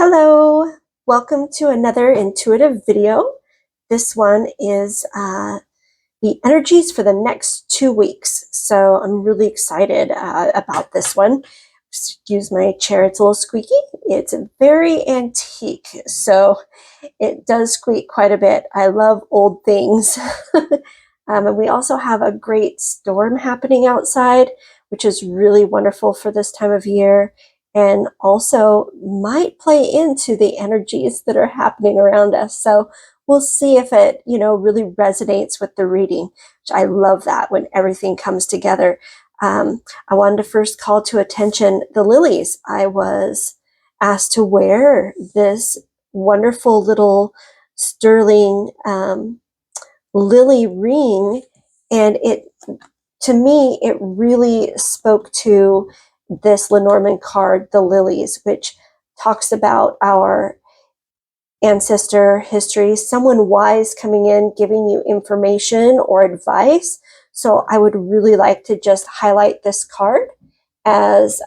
Hello, welcome to another intuitive video. This one is the energies for the next 2 weeks. So I'm really excited about this one. Excuse my chair, it's a little squeaky. It's very antique, so it does squeak quite a bit. I love old things. And we also have a great storm happening outside, which is really wonderful for this time of year, and also might play into the energies that are happening around us. So we'll see if it, really resonates with the reading, which I love that when everything comes together. I wanted to first call to attention the lilies. I was asked to wear this wonderful little sterling lily ring, and to me it really spoke to this Lenormand card, the lilies, which talks about our ancestor history, someone wise coming in, giving you information or advice. So I would really like to just highlight this card as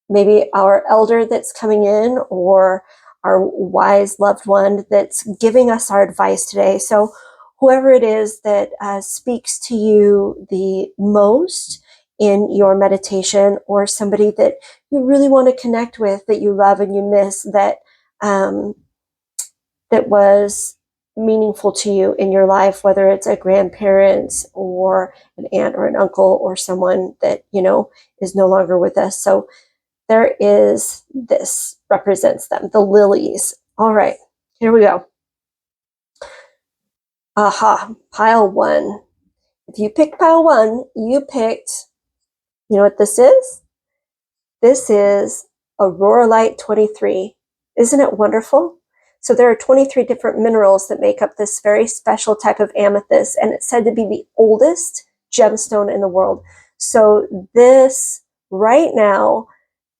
maybe our elder that's coming in, or our wise loved one that's giving us our advice today. So whoever it is that speaks to you the most in your meditation, or somebody that you really want to connect with, that you love and you miss, that was meaningful to you in your life, whether it's a grandparent or an aunt or an uncle or someone that, is no longer with us. So there is, this represents them, the lilies. All right, here we go. Aha, pile one. If you picked pile one, you picked, you know what this is? This is Aurora Light 23. Isn't it wonderful? So there are 23 different minerals that make up this very special type of amethyst, and it's said to be the oldest gemstone in the world. So this right now,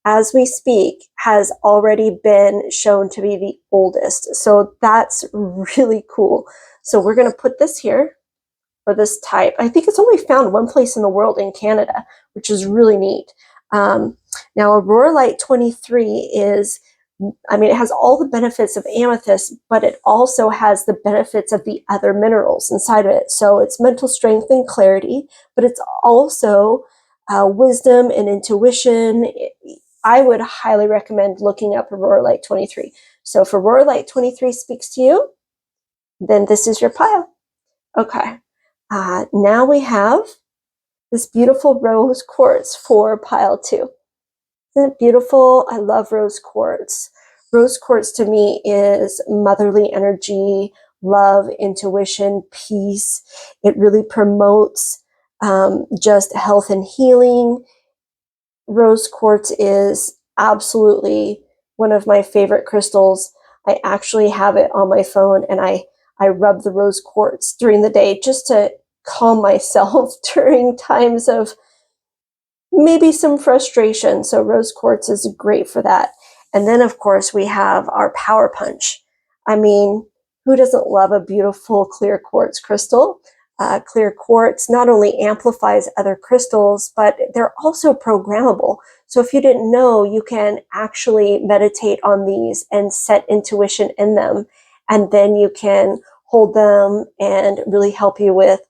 as we speak, has already been shown to be the oldest. So that's really cool. So we're going to put this here, for this type. I think it's only found one place in the world, in Canada, which is really neat. Now, Aurora Light 23 is, it has all the benefits of amethyst, but it also has the benefits of the other minerals inside of it. So it's mental strength and clarity, but it's also wisdom and intuition. I would highly recommend looking up Aurora Light 23. So if Aurora Light 23 speaks to you, then this is your pile. Okay. Now we have this beautiful rose quartz for pile 2. Isn't it beautiful? I love rose quartz. Rose quartz to me is motherly energy, love, intuition, peace. It really promotes just health and healing. Rose quartz is absolutely one of my favorite crystals. I actually have it on my phone, and I rub the rose quartz during the day just to calm myself during times of maybe some frustration. So rose quartz is great for that. And then, of course, we have our power punch. Who doesn't love a beautiful clear quartz crystal? Clear quartz not only amplifies other crystals, but they're also programmable. So if you didn't know, you can actually meditate on these and set intuition in them, and then you can hold them and really help you with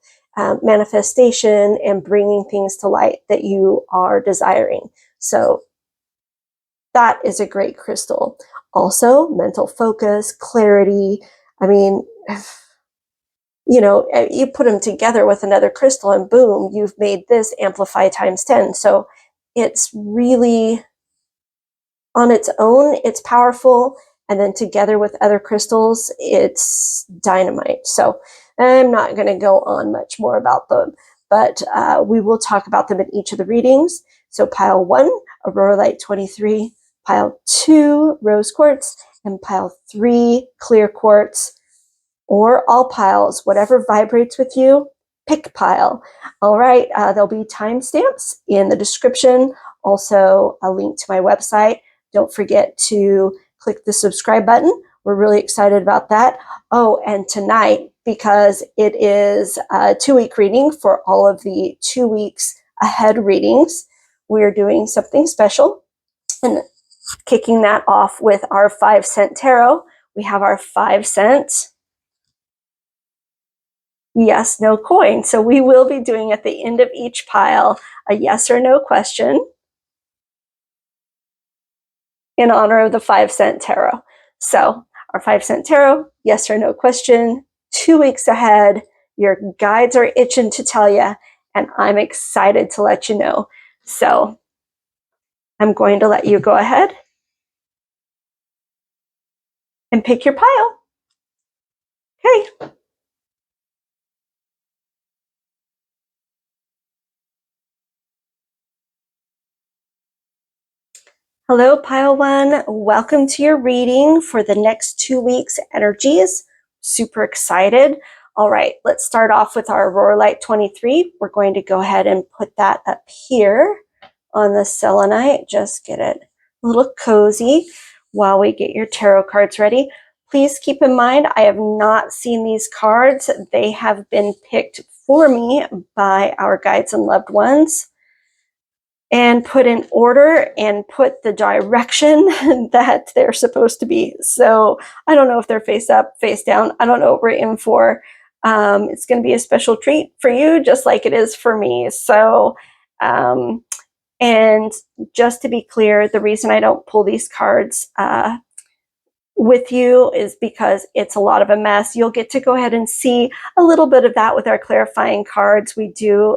manifestation and bringing things to light that you are desiring. So that is a great crystal. Also, mental focus, clarity. You put them together with another crystal and boom, you've made this amplify times 10. So it's really, on its own, it's powerful. And then together with other crystals, it's dynamite. So I'm not going to go on much more about them, but we will talk about them in each of the readings. So pile 1, Aurora Light 23, pile 2, rose quartz, and pile 3, clear quartz, or all piles, whatever vibrates with you, pick pile. All right, there'll be timestamps in the description, also a link to my website. Don't forget to click the subscribe button. We're really excited about that. Oh, and tonight, because it is a 2-week reading for all of the 2 weeks ahead readings, we're doing something special. And kicking that off with our 5-cent tarot. We have our 5-cent yes, no coin. So we will be doing at the end of each pile a yes or no question in honor of the 5-cent tarot. So our 5-cent tarot, yes or no question, 2 weeks ahead. Your guides are itching to tell you, and I'm excited to let you know. So I'm going to let you go ahead and pick your pile. Okay. Hello, Pile One. Welcome to your reading for the next 2 weeks' energies. Super excited. All right, let's start off with our Aurora Light 23. We're going to go ahead and put that up here on the selenite. Just get it a little cozy while we get your tarot cards ready. Please keep in mind, I have not seen these cards. They have been picked for me by our guides and loved ones and put in order and put the direction that they're supposed to be. So I don't know if they're face up, face down. I don't know what we're in for. It's going to be a special treat for you, just like it is for me. So, and just to be clear, the reason I don't pull these cards with you is because it's a lot of a mess. You'll get to go ahead and see a little bit of that with our clarifying cards. We do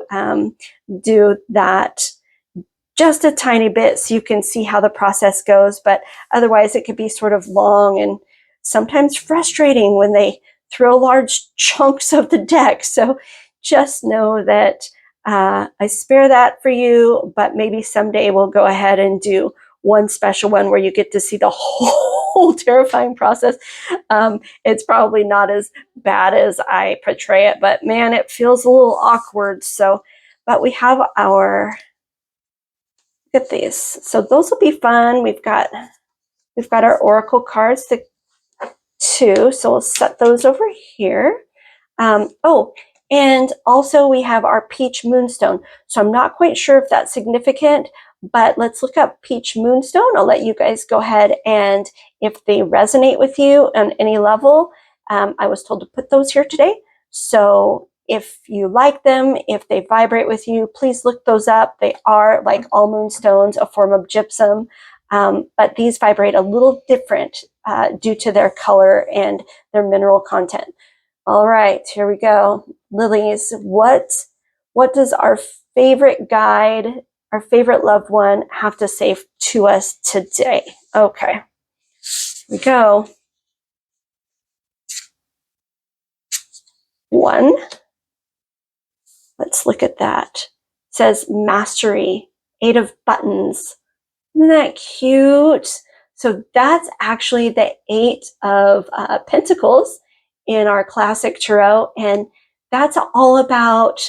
do that just a tiny bit so you can see how the process goes, but otherwise it could be sort of long and sometimes frustrating when they throw large chunks of the deck. So just know that I spare that for you, but maybe someday we'll go ahead and do one special one where you get to see the whole terrifying process. It's probably not as bad as I portray it, but man, it feels a little awkward. So, but we have our at these. So those will be fun. We've got our oracle cards, the 2. So we'll set those over here. Oh, and also we have our peach moonstone. So I'm not quite sure if that's significant, but let's look up peach moonstone. I'll let you guys go ahead, and if they resonate with you on any level, I was told to put those here today. So if you like them, if they vibrate with you, please look those up. They are, like all moonstones, a form of gypsum, but these vibrate a little different due to their color and their mineral content. All right, here we go. Lilies, what does our favorite guide, our favorite loved one, have to say to us today? Okay, here we go. 1. Let's look at that. It says mastery, 8 of buttons. Isn't that cute? So that's actually the 8 of pentacles in our classic tarot. And that's all about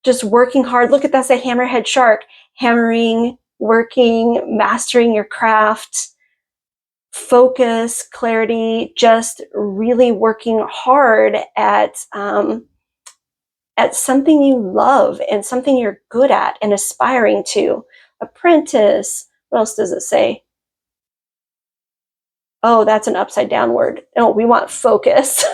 just working hard. Look at that's a hammerhead shark, hammering, working, mastering your craft, focus, clarity, just really working hard at something you love and something you're good at and aspiring to. Apprentice. What else does it say? Oh, that's an upside down word. No, we want focus.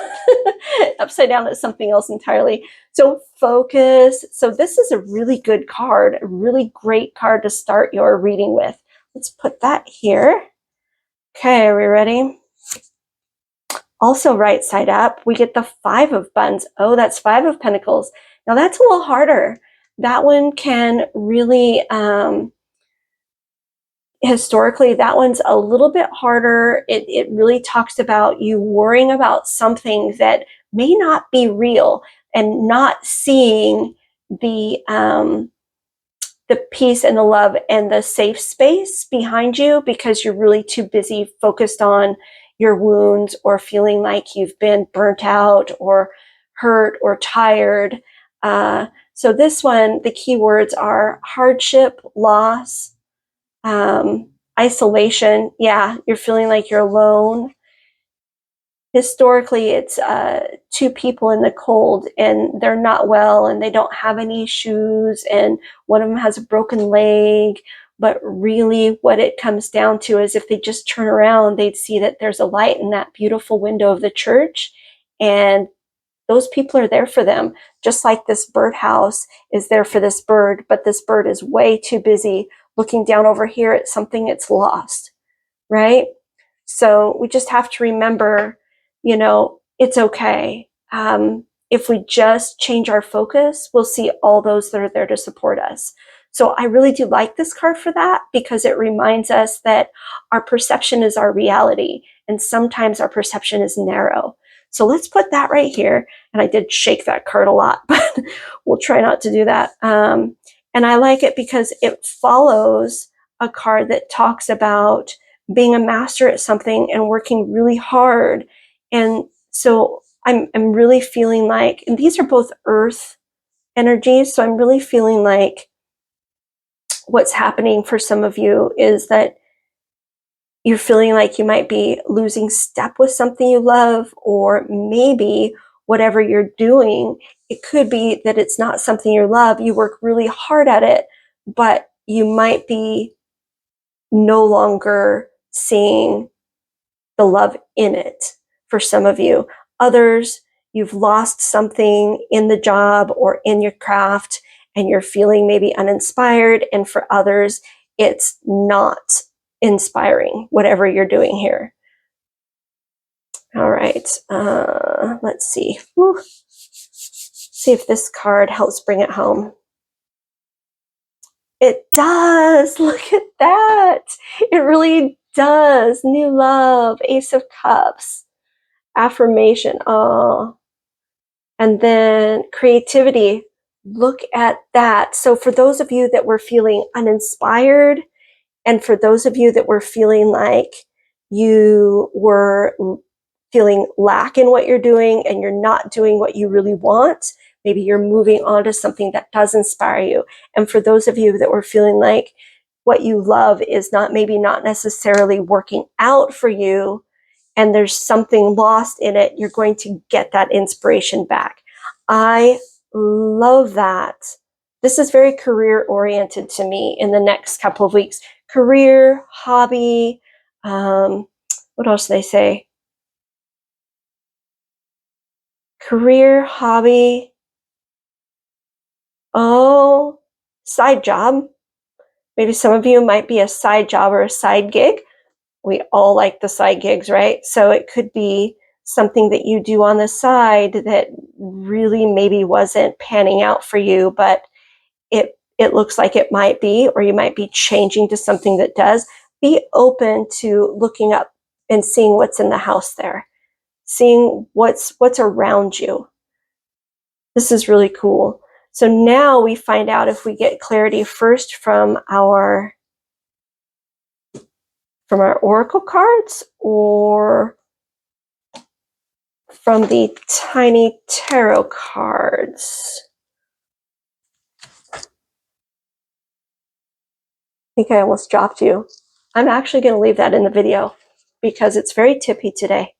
Upside down is something else entirely. So focus. So this is a really good card, a really great card to start your reading with. Let's put that here. Okay, are we ready? Also right side up, we get the 5 of buttons. Oh, that's 5 of pentacles. Now that's a little harder. That one can really, historically, that one's a little bit harder. It really talks about you worrying about something that may not be real and not seeing the peace and the love and the safe space behind you because you're really too busy focused on your wounds or feeling like you've been burnt out or hurt or tired. So this one, the key words are hardship, loss, isolation. Yeah, you're feeling like you're alone. Historically, it's 2 people in the cold and they're not well and they don't have any shoes and one of them has a broken leg but really what it comes down to is if they just turn around, they'd see that there's a light in that beautiful window of the church, and those people are there for them, just like this birdhouse is there for this bird, but this bird is way too busy looking down over here at something it's lost, right? So we just have to remember, it's okay. If we just change our focus, we'll see all those that are there to support us. So I really do like this card for that, because it reminds us that our perception is our reality, and sometimes our perception is narrow. So let's put that right here. And I did shake that card a lot, but we'll try not to do that. And I like it because it follows a card that talks about being a master at something and working really hard. And so I'm really feeling like, and these are both earth energies, so I'm really feeling like what's happening for some of you is that you're feeling like you might be losing step with something you love, or maybe whatever you're doing, it could be that it's not something you love. You work really hard at it, but you might be no longer seeing the love in it for some of you. Others, you've lost something in the job or in your craft, and you're feeling maybe uninspired. And for others, it's not inspiring, whatever you're doing here. All right, let's see. Whew. See if this card helps bring it home. It does. Look at that. It really does. New love, Ace of Cups, affirmation. Oh, and then creativity. Look at that. So for those of you that were feeling uninspired, and for those of you that were feeling like you were feeling lack in what you're doing and you're not doing what you really want, maybe you're moving on to something that does inspire you. And for those of you that were feeling like what you love is maybe not necessarily working out for you, and there's something lost in it, you're going to get that inspiration back. I love that. This is very career oriented to me in the next couple of weeks. Career, hobby, what else do they say? Career, hobby, side job. Maybe some of you might be a side job or a side gig. We all like the side gigs, right? So it could be something that you do on the side that really maybe wasn't panning out for you, but it looks like it might be, or you might be changing to something that does. Be open to looking up and seeing what's in the house there, seeing what's around you. This is really cool. So now we find out if we get clarity first from our oracle cards or from the tiny tarot cards. I think I almost dropped you. I'm actually going to leave that in the video because it's very tippy today.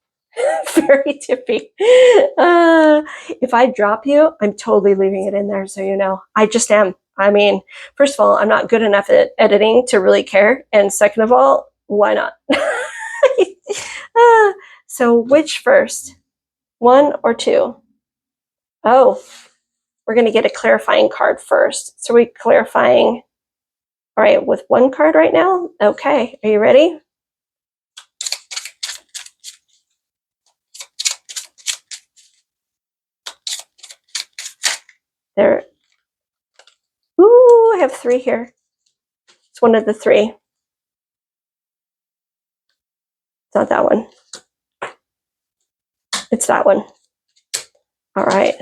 Very tippy. If I drop you, I'm totally leaving it in there, so you know. I just am. I mean, first of all, I'm not good enough at editing to really care. And second of all, why not? So which first? 1 or 2? Oh, we're going to get a clarifying card first. So we're clarifying, all right, with 1 card right now? Okay, are you ready? There. Ooh, I have 3 here. It's one of the 3. It's not that one. It's that one. All right.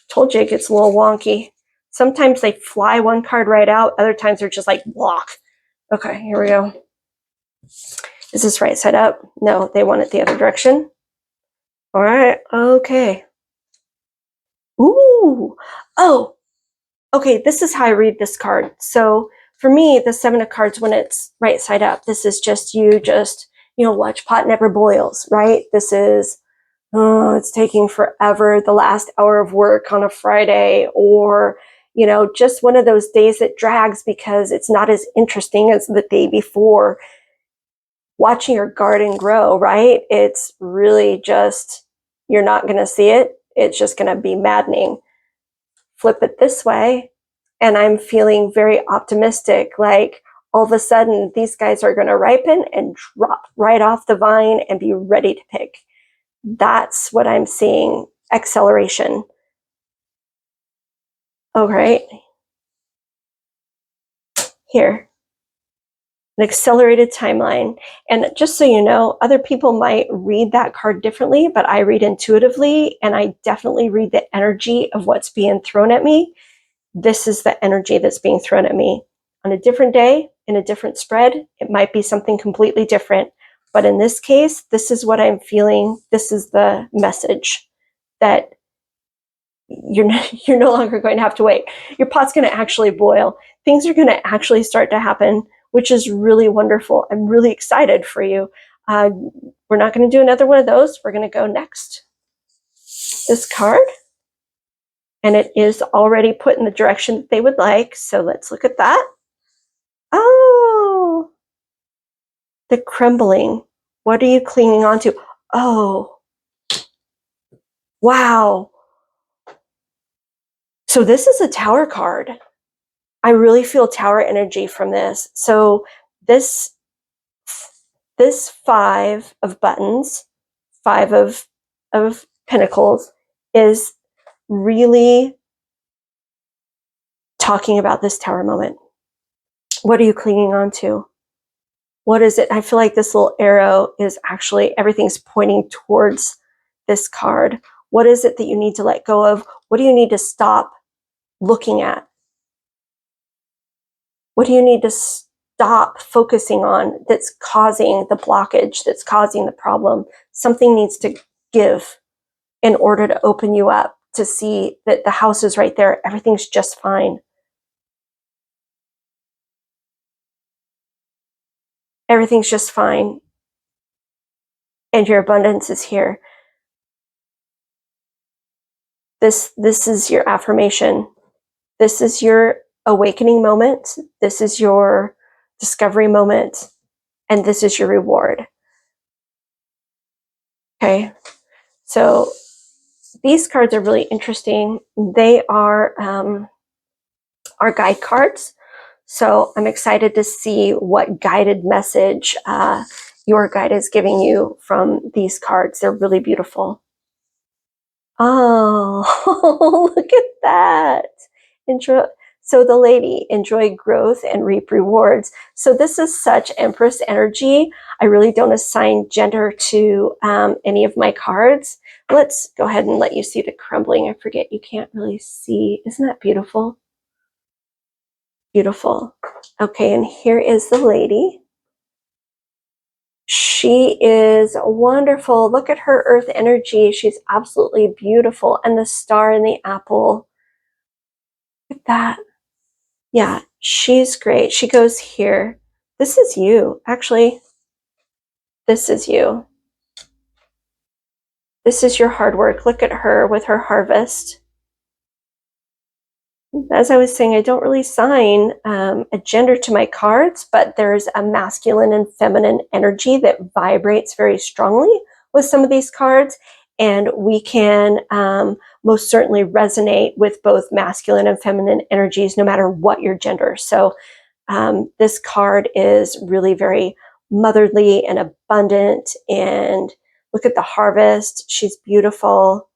Told you it gets a little wonky. Sometimes they fly 1 card right out. Other times they're just like block. Okay, here we go. Is this right side up? No, they want it the other direction. All right. Okay. Ooh. Oh. Okay, this is how I read this card. So for me, the 7 of cards, when it's right side up, this is just watch pot never boils, right? This is, oh, it's taking forever, the last hour of work on a Friday, or, you know, just one of those days that drags because it's not as interesting as the day before. Watching your garden grow, right? It's really just, you're not going to see it. It's just going to be maddening. Flip it this way, and I'm feeling very optimistic. Like all of a sudden, these guys are going to ripen and drop right off the vine and be ready to pick. That's what I'm seeing. Acceleration. All right. Here. An accelerated timeline. And just so you know, other people might read that card differently, but I read intuitively, and I definitely read the energy of what's being thrown at me. This is the energy that's being thrown at me. On a different day, in a different spread, it might be something completely different. But in this case, this is what I'm feeling. This is the message that you're no longer going to have to wait. Your pot's going to actually boil. Things are going to actually start to happen, which is really wonderful. I'm really excited for you. We're not going to do another one of those. We're going to go next. This card. And it is already put in the direction that they would like. So let's look at that. Oh, the crumbling. What are you clinging on to? Oh, wow. So this is a tower card. I really feel tower energy from this. So this 5 of buttons, 5 of pentacles is really talking about this tower moment. What are you clinging on to? What is it? I feel like this little arrow is actually, everything's pointing towards this card. What is it that you need to let go of? What do you need to stop looking at? What do you need to stop focusing on that's causing the blockage, that's causing the problem? Something needs to give in order to open you up to see that the house is right there. Everything's just fine. Everything's just fine. And your abundance is here. This is your affirmation. This is your awakening moment. This is your discovery moment. And this is your reward. Okay. So these cards are really interesting. They are our guide cards. So I'm excited to see what guided message your guide is giving you from these cards. They're really beautiful. Oh, look at that. Enjoy. So the lady, enjoy growth and reap rewards. So this is such Empress energy. I really don't assign gender to any of my cards. Let's go ahead and let you see the crumbling. I forget you can't really see. Isn't that beautiful? Beautiful. Okay, and here is the lady. She is wonderful. Look at her earth energy. She's absolutely beautiful. And the star and the apple. Look at that. Yeah, she's great. She goes here. This is you. Actually, this is you. This is your hard work. Look at her with her harvest. As I was saying, I don't really assign a gender to my cards, but there's a masculine and feminine energy that vibrates very strongly with some of these cards. And we can most certainly resonate with both masculine and feminine energies, no matter what your gender. So this card is really very motherly and abundant. And look at the harvest. She's beautiful.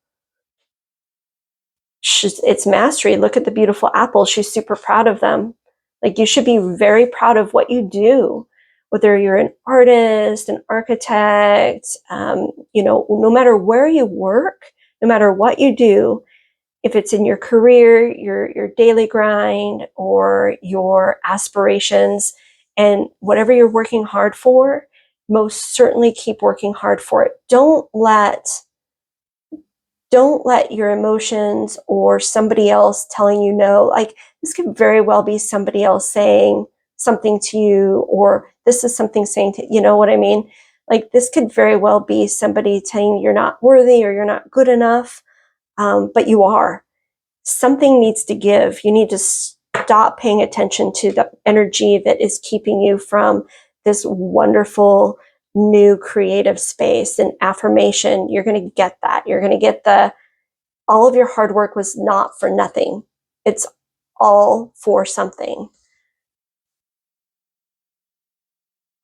It's mastery. Look at the beautiful apples. She's super proud of them. Like, you should be very proud of what you do, whether you're an artist, an architect, you know, no matter where you work, no matter what you do, if it's in your career, your daily grind, or your aspirations, and whatever you're working hard for, most certainly keep working hard for it. Don't let your emotions or somebody else telling you no, like, this could very well be somebody else saying something to you, or this is something saying to, you know what I mean? Like, this could very well be somebody telling you you're not worthy or you're not good enough, but you are. something needs to give. You need to stop paying attention to the energy that is keeping you from this wonderful new creative space and affirmation. You're going to get that. You're going to get all of your hard work was not for nothing. It's all for something.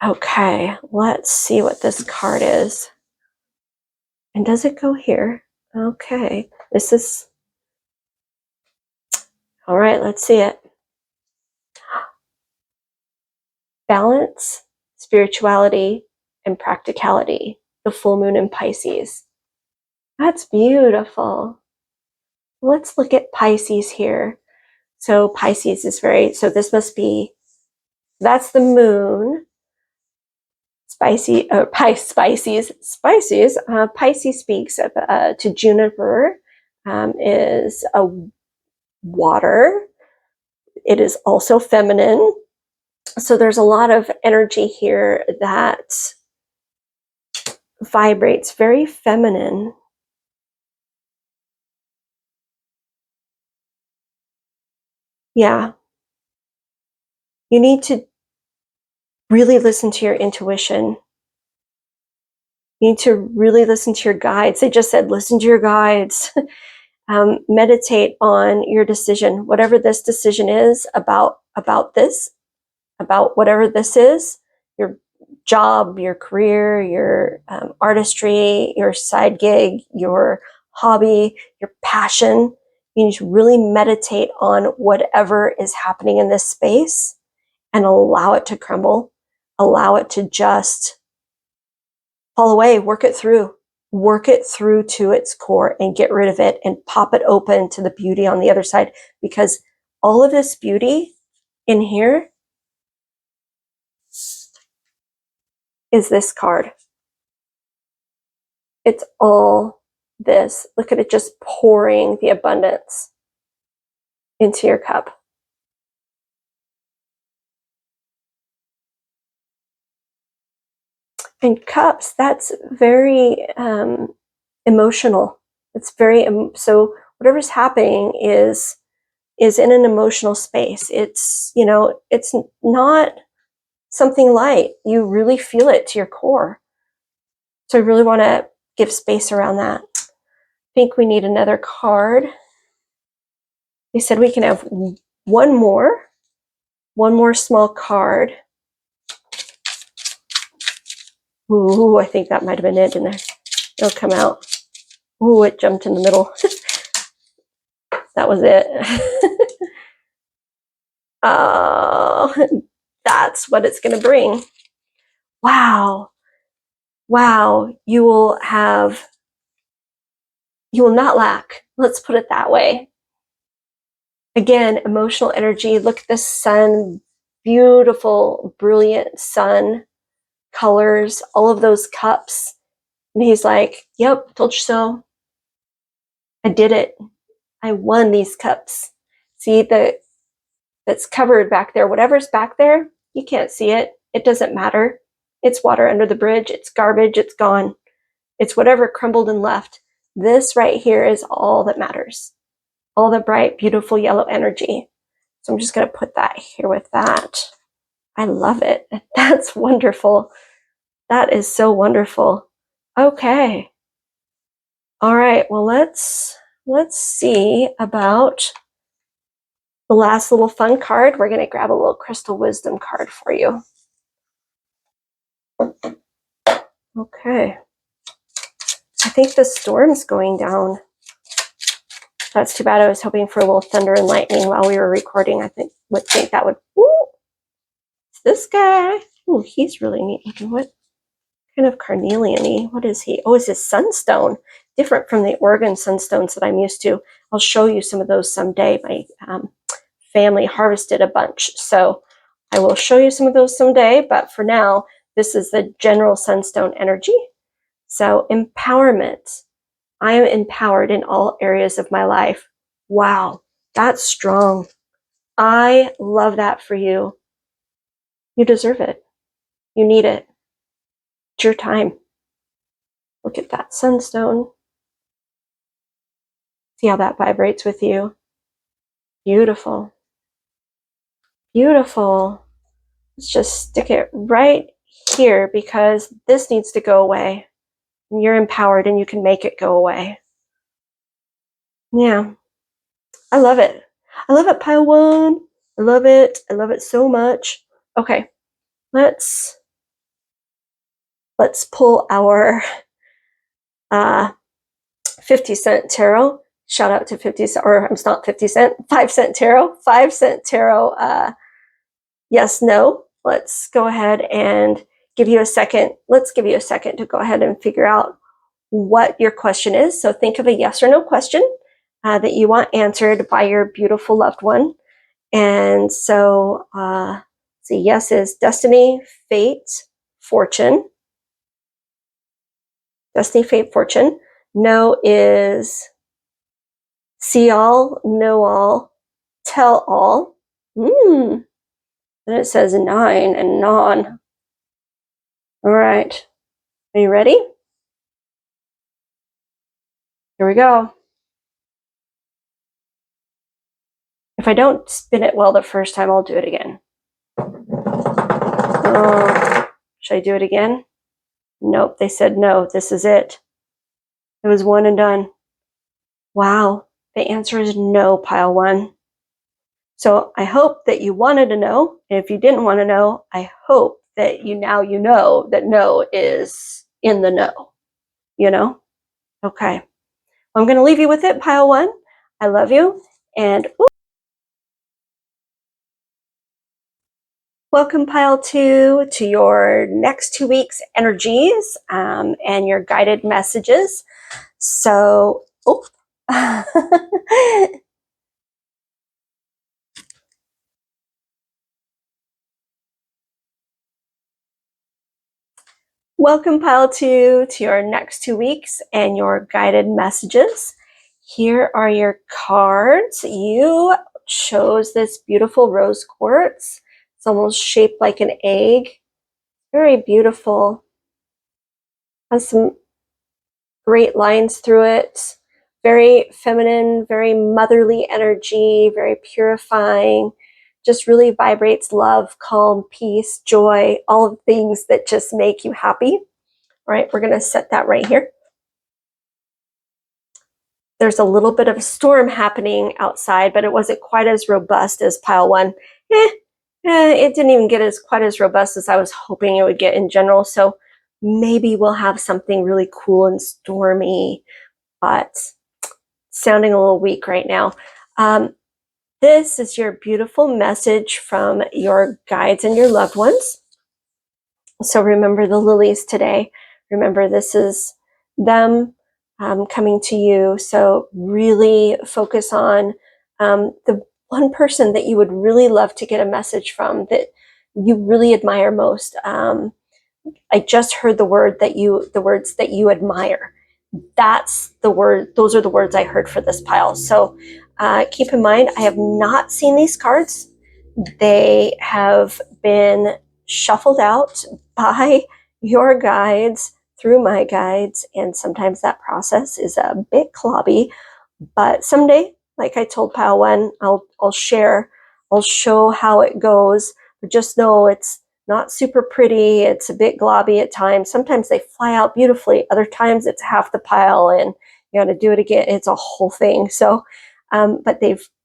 Okay, let's see what this card is. And does it go here? Okay, this is, all right, let's see it. Balance, spirituality, and practicality. The full moon in Pisces. That's beautiful. Let's look at Pisces here. So Pisces is so this must be, that's the moon. Pisces speaks to Juniper, is a water. It is also feminine. So there's a lot of energy here that vibrates very feminine. Yeah. You need to really listen to your intuition. You need to really listen to your guides. They just said, listen to your guides. Meditate on your decision, whatever this decision is about whatever this is, your job, your career, your artistry, your side gig, your hobby, your passion. You need to really meditate on whatever is happening in this space and allow it to crumble, allow it to just fall away, work it through to its core and get rid of it and pop it open to the beauty on the other side, because all of this beauty in here is this card. It's all this. Look at it just pouring the abundance into your cup. And cups, that's very emotional. It's very, so whatever's happening is in an emotional space. It's, it's not something light. You really feel it to your core. So I really want to give space around that. I think we need another card. They said we can have one more small card. Ooh, I think that might have been it in there. It'll come out. Ooh, it jumped in the middle. That was it. Oh, that's what it's going to bring. Wow. You will not lack. Let's put it that way. Again, emotional energy. Look at the sun. Beautiful, brilliant sun colors, all of those cups. And he's like, yep, told you so. I did it. I won these cups. See, that's covered back there. Whatever's back there, you can't see it. It doesn't matter. It's water under the bridge. It's garbage. It's gone. It's whatever crumbled and left. This right here is all that matters. All the bright, beautiful yellow energy. So I'm just going to put that here with that. I love it. That's wonderful. That is so wonderful. Okay. All right. Well, let's see about the last little fun card. We're going to grab a little crystal wisdom card for you. Okay. I think the storm's going down. That's too bad. I was hoping for a little thunder and lightning while we were recording. I would think that would. Ooh, it's this guy. Ooh, he's really neat looking. What kind of carnelian-y? What is he? Oh, it's his sunstone. Different from the Oregon sunstones that I'm used to. I'll show you some of those someday. My family harvested a bunch, so I will show you some of those someday. But for now, this is the general sunstone energy. So empowerment. I am empowered in all areas of my life. Wow, that's strong. I love that for you. You deserve it. You need it. It's your time. Look at that sunstone. See how that vibrates with you. Beautiful. Beautiful. Let's just stick it right here because this needs to go away. And you're empowered and you can make it go away. Yeah. I love it. I love it, pile one. I love it. I love it so much. Okay. Let's pull our 50-cent tarot. Shout out to 50 cent, or I'm not 50 cent, 5-cent tarot. 5-cent tarot. Yes, no. Let's go ahead and give you a second. Let's give you a second to go ahead and figure out what your question is. So think of a yes or no question that you want answered by your beautiful loved one. And so, see, yes is destiny, fate, fortune. Destiny, fate, fortune. No is see all, know all, tell all. Then it says 9 and non. All right. Are you ready? Here we go. If I don't spin it well the first time, I'll do it again. Should I do it again? Nope, they said no. This is it. It was one and done. Wow, the answer is no, pile one. So I hope that you wanted to know. And if you didn't want to know, I hope that you know that no is in the no. You know? Okay. I'm going to leave you with it, pile one. I love you. And welcome, pile two, to your next 2 weeks' energies and your guided messages. So, welcome, pile two, to your next 2 weeks and your guided messages. Here are your cards. You chose this beautiful rose quartz. It's almost shaped like an egg. Very beautiful. Has some great lines through it. Very feminine, very motherly energy, very purifying. Just really vibrates love, calm, peace, joy, all of things that just make you happy. All right, we're going to set that right here. There's a little bit of a storm happening outside, but it wasn't quite as robust as pile one. It didn't even get quite as robust as I was hoping it would get in general. So maybe we'll have something really cool and stormy, but sounding a little weak right now. This is your beautiful message from your guides and your loved ones. So remember the lilies today. Remember, this is them coming to you. So really focus on the one person that you would really love to get a message from, that you really admire most. I just heard the words that you admire. That's the word. Those are the words I heard for this pile. So keep in mind, I have not seen these cards. They have been shuffled out by your guides through my guides, and sometimes that process is a bit clobby, but someday, like I told pile one, I'll show how it goes. But just know it's not super pretty. It's a bit globby at times. Sometimes they fly out beautifully. Other times it's half the pile and you got to do it again. It's a whole thing. So but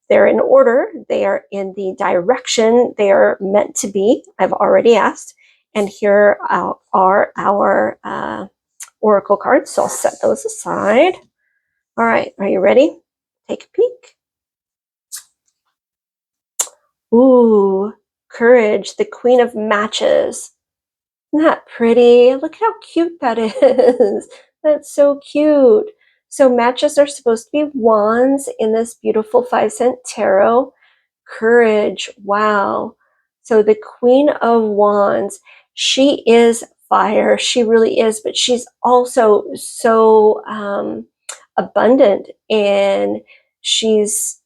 they're in order. They are in the direction they are meant to be. I've already asked. And here are our oracle cards. So I'll set those aside. All right, are you ready? Take a peek. Ooh, courage, the queen of matches. Isn't that pretty? Look how cute that is. That's so cute. So matches are supposed to be wands in this beautiful 5-cent tarot. Courage, wow. So the queen of wands, she is fire. She really is, but she's also so abundant, and she's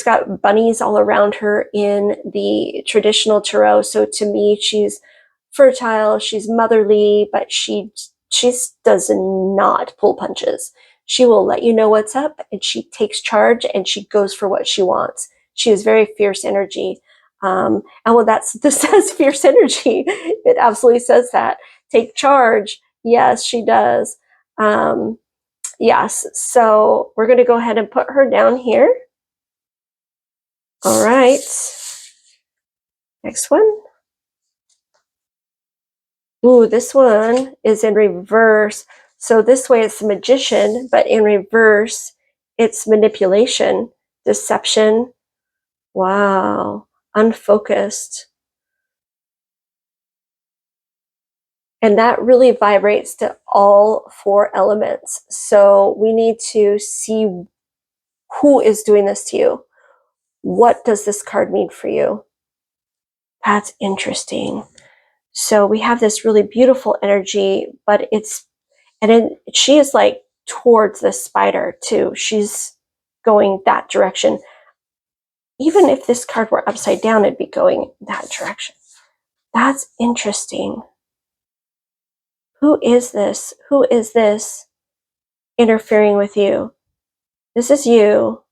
got bunnies all around her in the traditional tarot. So to me, she's fertile, she's motherly, but she does not pull punches. She will let you know what's up, and she takes charge, and she goes for what she wants. She is very fierce energy. And well, this says fierce energy. It absolutely says that. Take charge. Yes, she does. Yes, so we're going to go ahead and put her down here. All right. Next one. Ooh, this one is in reverse. So this way it's magician, but in reverse, it's manipulation, deception. Wow, unfocused. And that really vibrates to all four elements. So we need to see who is doing this to you. What does this card mean for you? That's interesting. So we have this really beautiful energy, but she is like towards the spider too. She's going that direction. Even if this card were upside down, it'd be going that direction. That's interesting. Who is this? Who is this interfering with you? This is you.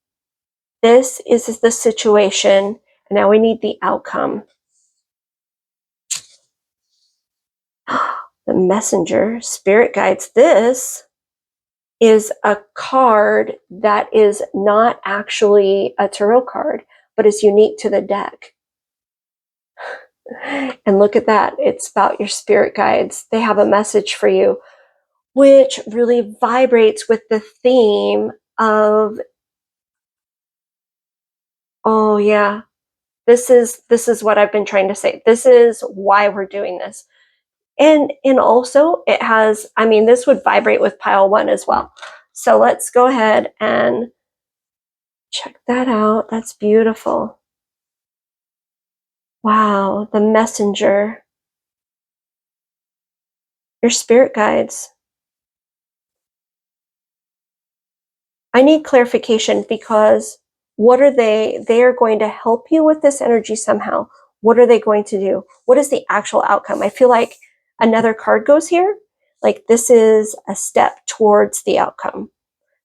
This is the situation. And now we need the outcome. The messenger, spirit guides. This is a card that is not actually a tarot card, but is unique to the deck. And look at that. It's about your spirit guides. They have a message for you, which really vibrates with the theme of, oh yeah, this is what I've been trying to say. This is why we're doing this. And also it has, I mean, this would vibrate with pile one as well. So let's go ahead and check that out. That's beautiful. Wow, the messenger. Your spirit guides. I need clarification because what are they? They are going to help you with this energy somehow. What are they going to do? What is the actual outcome? I feel like another card goes here. Like this is a step towards the outcome.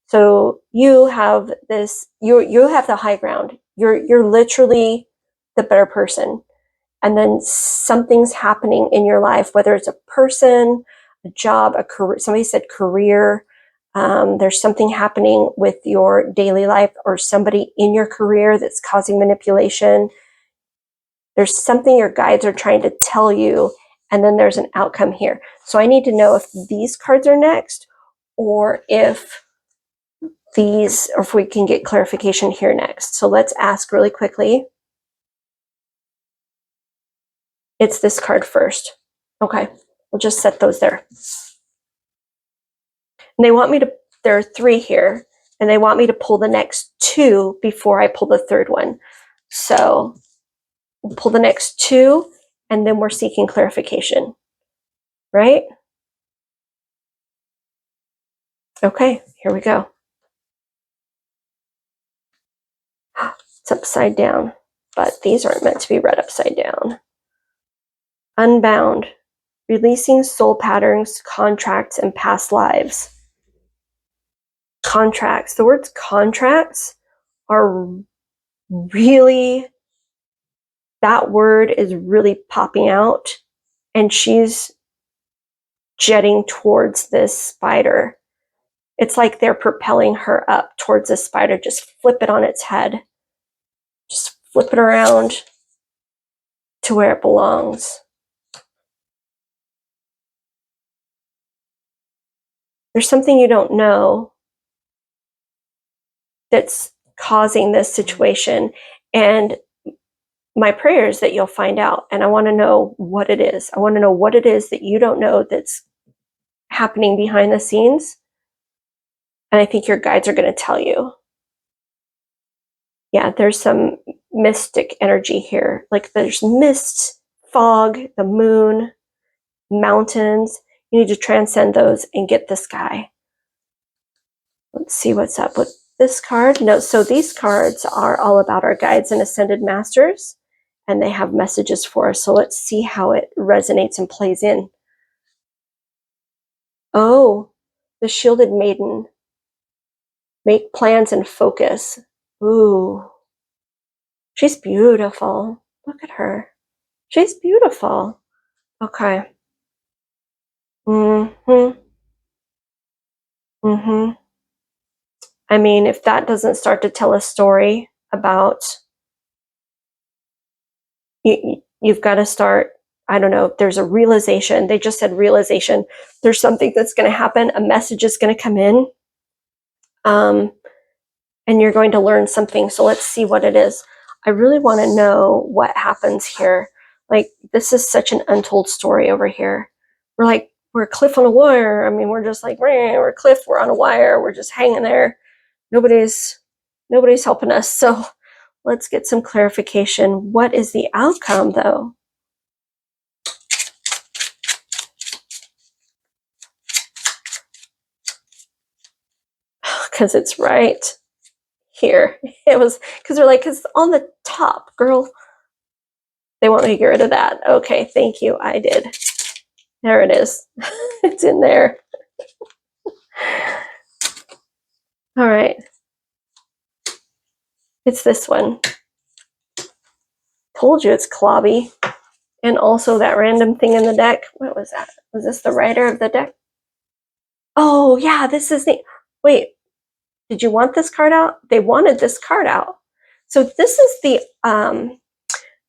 So you have this, you have the high ground. You're literally the better person. And then something's happening in your life, whether it's a person, a job, a career. Somebody said career. There's something happening with your daily life or somebody in your career that's causing manipulation. There's something your guides are trying to tell you, and then there's an outcome here. So I need to know if these cards are next, or if we can get clarification here next. So let's ask really quickly. It's this card first. Okay, we'll just set those there. And they want me to, there are three here, and they want me to pull the next two before I pull the third one. So we'll pull the next two, and then we're seeking clarification, right? Okay, here we go. It's upside down, but these aren't meant to be read upside down. Unbound, releasing soul patterns, contracts, and past lives. Contracts. The words contracts are really, that word is really popping out, and she's jetting towards this spider. It's like they're propelling her up towards the spider. Just flip it on its head. Just flip it around to where it belongs. There's something you don't know that's causing this situation. And my prayer is that you'll find out. And I want to know what it is. I want to know what it is that you don't know that's happening behind the scenes. And I think your guides are going to tell you. Yeah, there's some mystic energy here. Like there's mist, fog, the moon, mountains. You need to transcend those and get the sky. Let's see what's up with this card. No, so these cards are all about our guides and ascended masters, and they have messages for us. So let's see how it resonates and plays in. Oh, the shielded maiden. Make plans and focus. Ooh, she's beautiful. Look at her. She's beautiful. Okay. Mm-hmm. Mm-hmm. I mean, if that doesn't start to tell a story about you've got to start, I don't know, there's a realization. They just said realization. There's something that's going to happen. A message is going to come in. And you're going to learn something. So let's see what it is. I really want to know what happens here. Like, this is such an untold story over here. We're a cliff on a wire. I mean, we're just like, we're a cliff, we're on a wire, we're just hanging there. Nobody's helping us. So let's get some clarification. What is the outcome, though? Because it's right here. It was because they're like, because on the top, girl. They want me to get rid of that. Okay, thank you. I did. There it is. It's in there. All right. It's this one. Told you it's clobby. And also that random thing in the deck. What was that? Was this the writer of the deck? Oh, yeah, this is the... Wait, did you want this card out? They wanted this card out. So this is the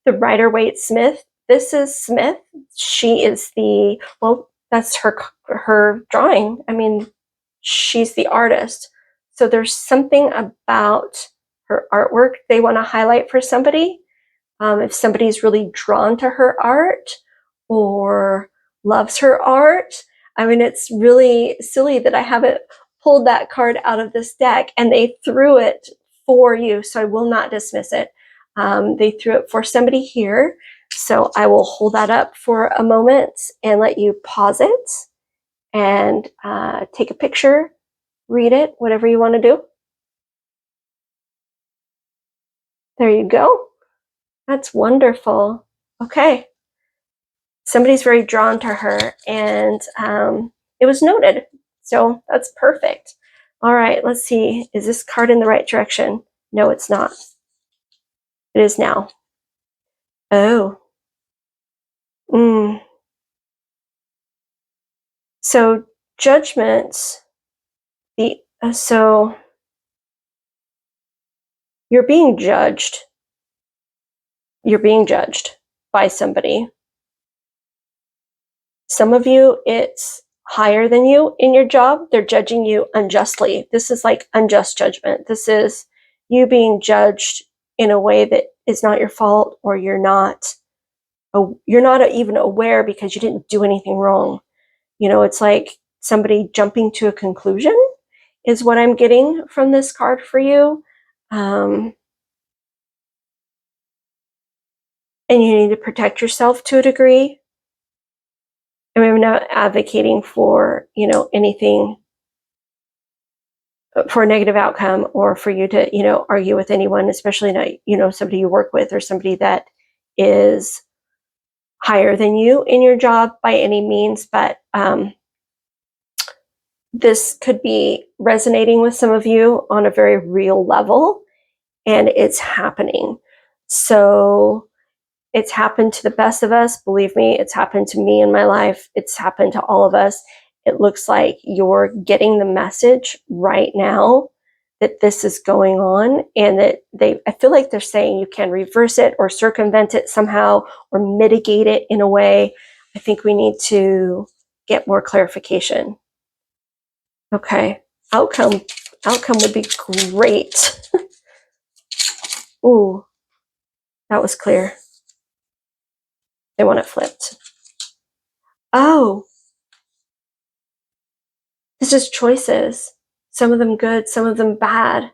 Rider-Waite Smith. This is Smith. She is the... Well, that's her drawing. I mean, she's the artist. So there's something about her artwork they want to highlight for somebody. If somebody's really drawn to her art or loves her art. I mean, it's really silly that I haven't pulled that card out of this deck, and they threw it for you, so I will not dismiss it. They threw it for somebody here, so I will hold that up for a moment and let you pause it and take a picture, read it, whatever you want to do. There you go. That's wonderful. Okay. Somebody's very drawn to her, and it was noted. So that's perfect. All right, let's see. Is this card in the right direction? No, it's not. It is now. Oh. So judgments. So you're being judged. You're being judged by somebody. Some of you, it's higher than you in your job. They're judging you unjustly. This is like unjust judgment. This is you being judged in a way that is not your fault, or you're not even aware because you didn't do anything wrong. You know, it's like somebody jumping to a conclusion is what I'm getting from this card for you. And you need to protect yourself to a degree. I mean, I'm not advocating for, anything for a negative outcome, or for you to, argue with anyone, especially not, somebody you work with or somebody that is higher than you in your job by any means. But this could be resonating with some of you on a very real level, and it's happening. So it's happened to the best of us. Believe me, it's happened to me in my life. It's happened to all of us. It looks like you're getting the message right now that this is going on, and that I feel like they're saying you can reverse it or circumvent it somehow or mitigate it in a way. I think we need to get more clarification. Okay. Outcome would be great. Ooh, that was clear. They want it flipped. Oh, this is choices. Some of them good, some of them bad.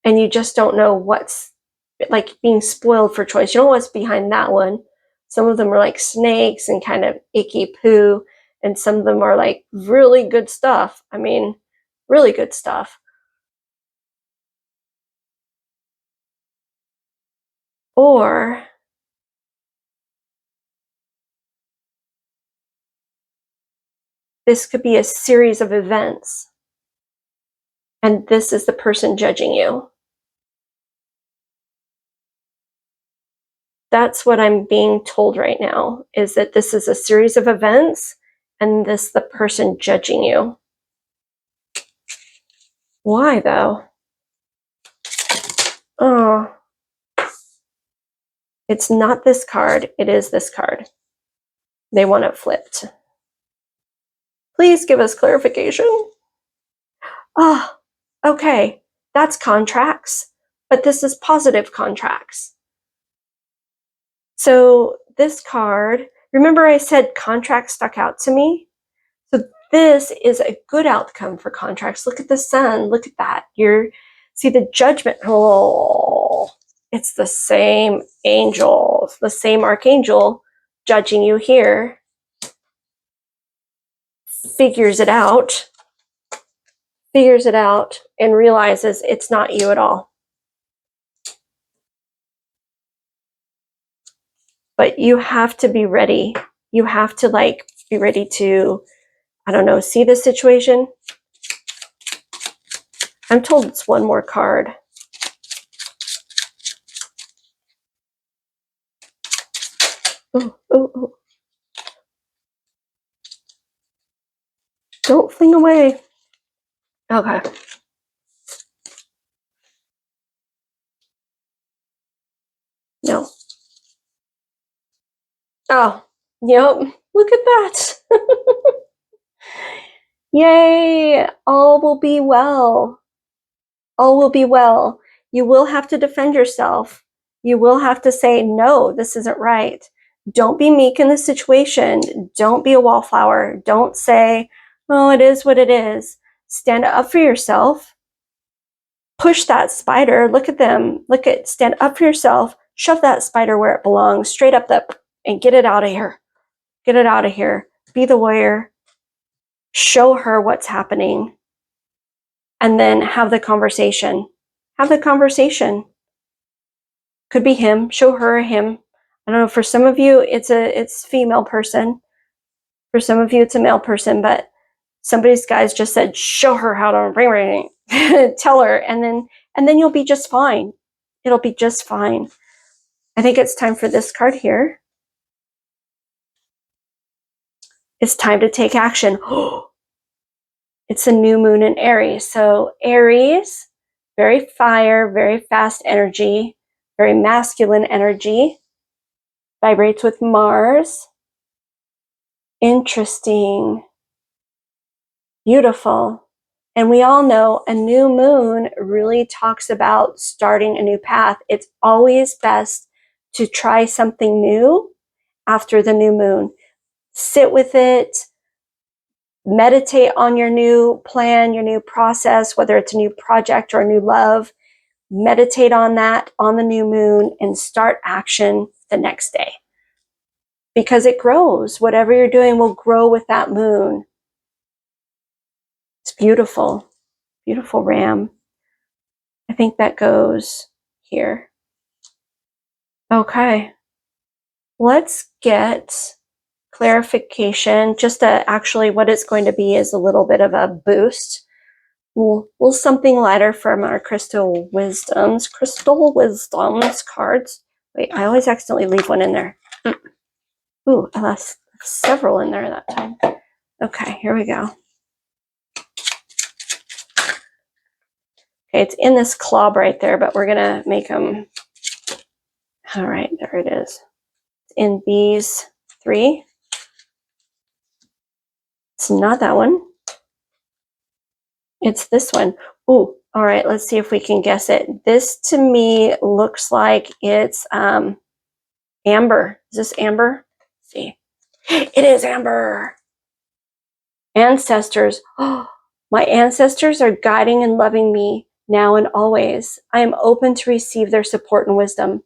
And you just don't know what's like being spoiled for choice. You don't know what's behind that one. Some of them are like snakes and kind of icky poo. And some of them are like really good stuff. I mean, really good stuff. Or this could be a series of events And this is the person judging you. That's what I'm being told right now, is that this is a series of events and this the person judging you. Why though? Oh, it's not this card. It is this card. They want it flipped. Please give us clarification. Ah, okay. That's contracts, but this is positive contracts. So this card, remember I said contract stuck out to me? So this is a good outcome for contracts. Look at the sun. Look at that. See the judgment. Oh, it's the same angel, the same archangel judging you here. Figures it out, and realizes it's not you at all. But you have to be ready. You have to be ready to, I don't know, see the situation. I'm told it's one more card. Oh, oh, oh. Don't fling away. Okay. No. Oh, yep. Look at that. Yay. All will be well. All will be well. You will have to defend yourself. You will have to say, no, this isn't right. Don't be meek in the situation. Don't be a wallflower. Don't say, oh, it is what it is. Stand up for yourself. Push that spider. Look at them. Stand up for yourself. Shove that spider where it belongs, straight up and get it out of here. Get it out of here. Be the warrior. Show her what's happening. And then have the conversation. Have the conversation. Could be him. Show her or him. I don't know. For some of you, it's female person. For some of you, it's a male person. But somebody's guys just said, show her how to ring. Tell her, and then you'll be just fine. It'll be just fine. I think it's time for this card here. It's time to take action. It's a new moon in Aries. So Aries, very fire, very fast energy, very masculine energy, vibrates with Mars. Interesting. Beautiful. And we all know a new moon really talks about starting a new path. It's always best to try something new after the new moon. Sit with it. Meditate on your new plan, your new process, whether it's a new project or a new love. Meditate on that on the new moon and start action the next day. Because it grows. Whatever you're doing will grow with that moon. It's beautiful. Beautiful ram. I think that goes here. Okay. Let's get clarification. Just actually what it's going to be is a little bit of a boost. We'll something lighter from our crystal wisdoms cards. Wait, I always accidentally leave one in there. Ooh, I left several in there that time. Okay, here we go. Okay, it's in this clob right there, but we're gonna make them. All right, there it is. It's in these three. It's not that one. It's this one. Ooh, all right, let's see if we can guess it. This to me looks like it's amber. Is this amber? Let's see. It is amber. Ancestors. Oh, my ancestors are guiding and loving me now and always. I am open to receive their support and wisdom.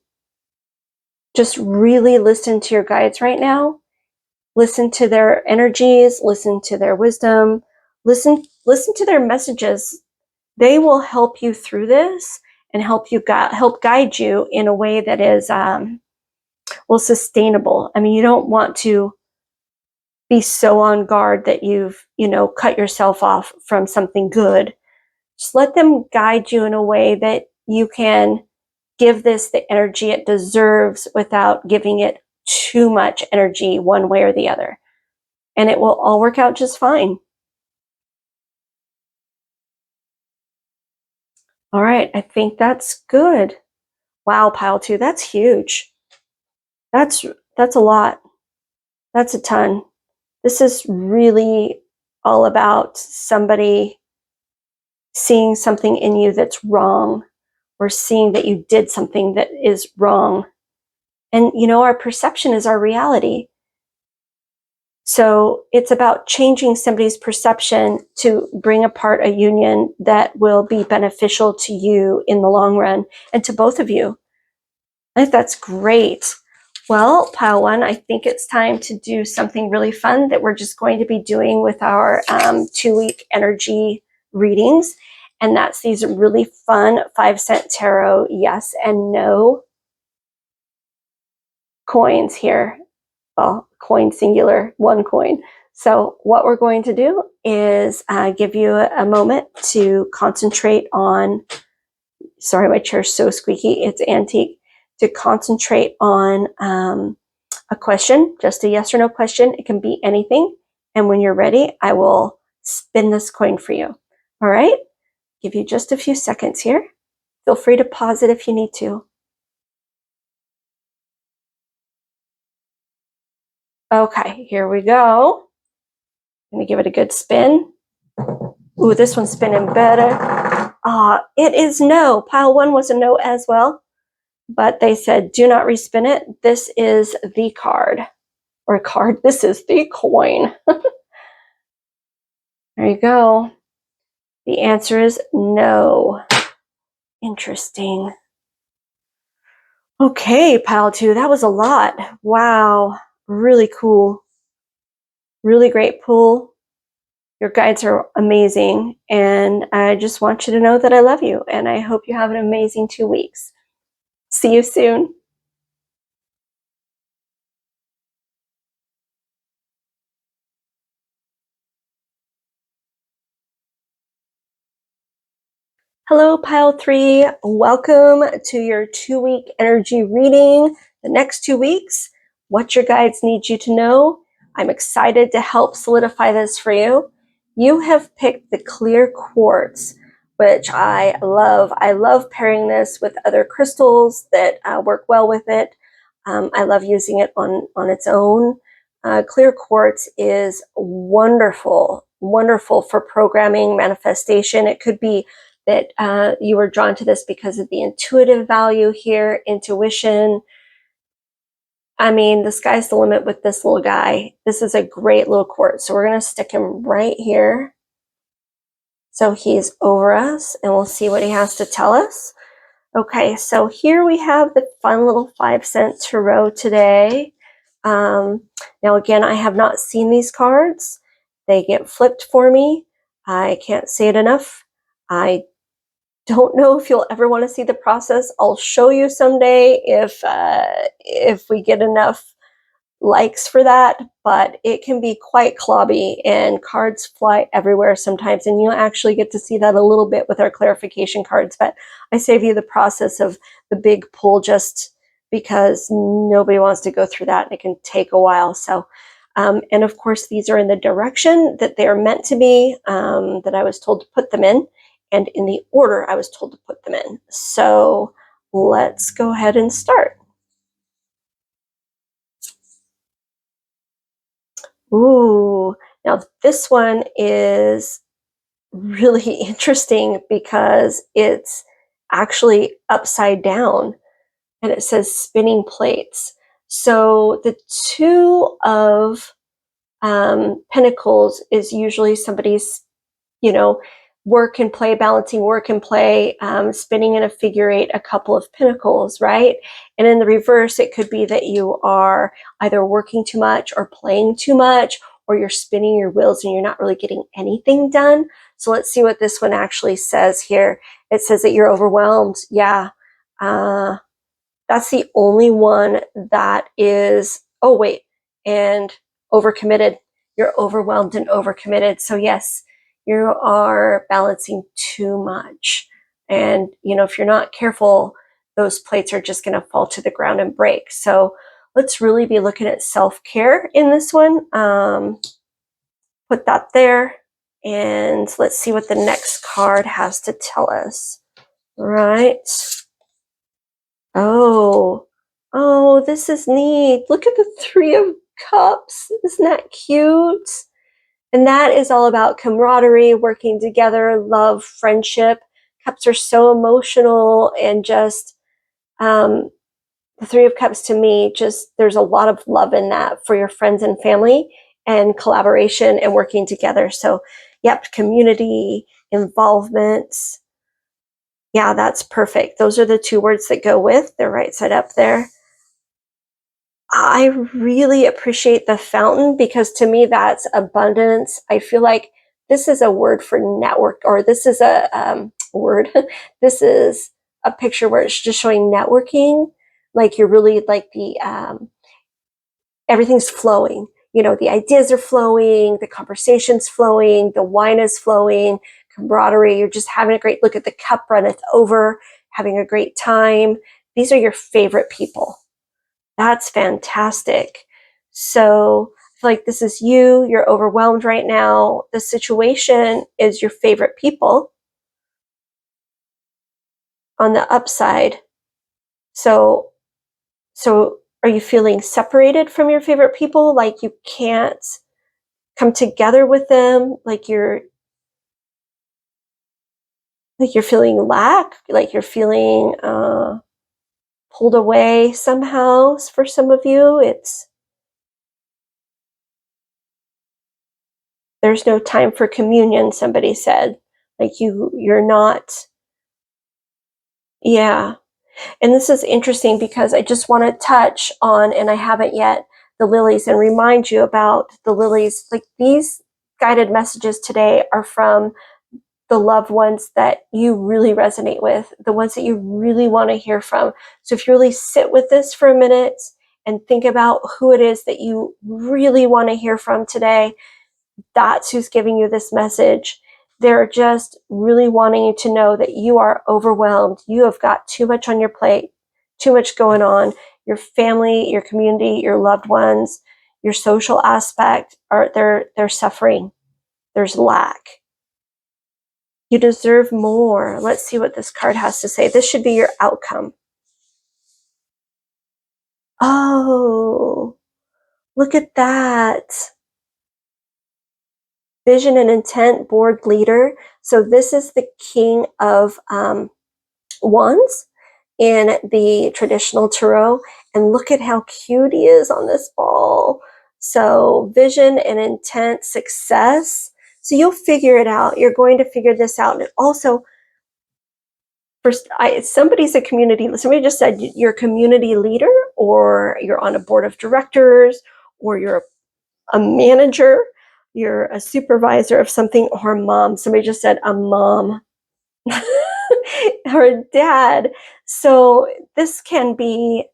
Just really listen to your guides right now. Listen to their energies, listen to their wisdom, listen to their messages. They will help you through this and help guide you in a way that is sustainable. I mean, you don't want to be so on guard that you've cut yourself off from something good. Just let them guide you in a way that you can give this the energy it deserves without giving it too much energy one way or the other. And it will all work out just fine. All right, I think that's good. Wow, pile 2, that's huge. That's a lot. That's a ton. This is really all about somebody seeing something in you that's wrong, or seeing that you did something that is wrong. And our perception is our reality. So it's about changing somebody's perception to bring apart a union that will be beneficial to you in the long run, and to both of you. I think that's great. Well, pile 1, I think it's time to do something really fun that we're just going to be doing with our 2-week energy readings. And that's these really fun 5-cent tarot yes and no coins here. Well, coin singular, 1 coin. So what we're going to do is give you a moment to concentrate on, sorry, my chair's so squeaky, it's antique, to concentrate on a question, just a yes or no question. It can be anything. And when you're ready, I will spin this coin for you. All right? Give you just a few seconds here. Feel free to pause it if you need to. Okay, here we go. I'm going to give it a good spin. Ooh, this one's spinning better. It is no. Pile 1 was a no as well. But they said, do not respin it. This is the card. Or card, this is the coin. There you go. The answer is no. Interesting. Okay, pile 2, that was a lot. Wow, really cool. Really great pull. Your guides are amazing, and I just want you to know that I love you, and I hope you have an amazing 2 weeks. See you soon. Hello, pile 3. Welcome to your 2-week energy reading. The next 2 weeks, what your guides need you to know. I'm excited to help solidify this for you. You have picked the clear quartz, which I love. I love pairing this with other crystals that work well with it. I love using it on its own. Clear quartz is wonderful, wonderful for programming, manifestation. It could be that you were drawn to this because of the intuitive value here, intuition. I mean, the sky's the limit with this little guy. This is a great little quartz. So we're going to stick him right here. So he's over us, and we'll see what he has to tell us. Okay, so here we have the fun little 5-cent tarot today. Now, again, I have not seen these cards. They get flipped for me. I can't say it enough. I don't know if you'll ever want to see the process. I'll show you someday if we get enough likes for that, but it can be quite clobby, and cards fly everywhere sometimes, and you'll actually get to see that a little bit with our clarification cards. But I save you the process of the big pull just because nobody wants to go through that, and it can take a while. So and of course, these are in the direction that they are meant to be, that I was told to put them in, and in the order I was told to put them in. So let's go ahead and start. Ooh, now this one is really interesting because it's actually upside down, and it says spinning plates. So the 2 of Pentacles is usually somebody's, work and play, balancing work and play, spinning in a figure 8, a couple of Pentacles, right? And in the reverse, it could be that you are either working too much or playing too much, or you're spinning your wheels and you're not really getting anything done. So let's see what this one actually says here. It says that you're overwhelmed. Yeah. That's the only one that is, oh wait, and overcommitted. You're overwhelmed and overcommitted. So yes, you are balancing too much. And, if you're not careful, those plates are just going to fall to the ground and break. So let's really be looking at self-care in this one. Put that there. And let's see what the next card has to tell us. Right. Oh, this is neat. Look at the Three of Cups. Isn't that cute? And that is all about camaraderie, working together, love, friendship. Cups are so emotional, and just the Three of Cups to me, just there's a lot of love in that for your friends and family, and collaboration and working together. So, yep, community, involvement. Yeah, that's perfect. Those are the two words that go with. They're right side up there. I really appreciate the fountain, because to me that's abundance. I feel like this is a word for network, or this is a word. This is a picture where it's just showing networking. Like you're really like everything's flowing. The ideas are flowing, the conversation's flowing, the wine is flowing, camaraderie. You're just having a great look at the cup runneth over, having a great time. These are your favorite people. That's fantastic. So I feel like this is you. You're overwhelmed right now. The situation is your favorite people on the upside. So are you feeling separated from your favorite people? Like you can't come together with them? Like you're feeling lack? Like you're feeling pulled away somehow? For some of you, there's no time for communion, somebody said. Like you're not. Yeah. And this is interesting because I just want to touch on, and I haven't yet, the lilies, and remind you about the lilies. Like these guided messages today are from the loved ones that you really resonate with, the ones that you really want to hear from. So if you really sit with this for a minute and think about who it is that you really want to hear from today, that's who's giving you this message. They're just really wanting you to know that you are overwhelmed. You have got too much on your plate, too much going on. Your family, your community, your loved ones, your social aspect they're suffering. There's lack. You deserve more. Let's see what this card has to say. This should be your outcome. Oh, look at that. Vision and intent, board leader. So this is the King of Wands in the traditional tarot. And look at how cute he is on this ball. So vision and intent, success. So you'll figure it out. You're going to figure this out. And also, first, somebody's a community. Somebody just said you're a community leader, or you're on a board of directors, or you're a manager, you're a supervisor of something, or a mom. Somebody just said a mom or a dad. So this can be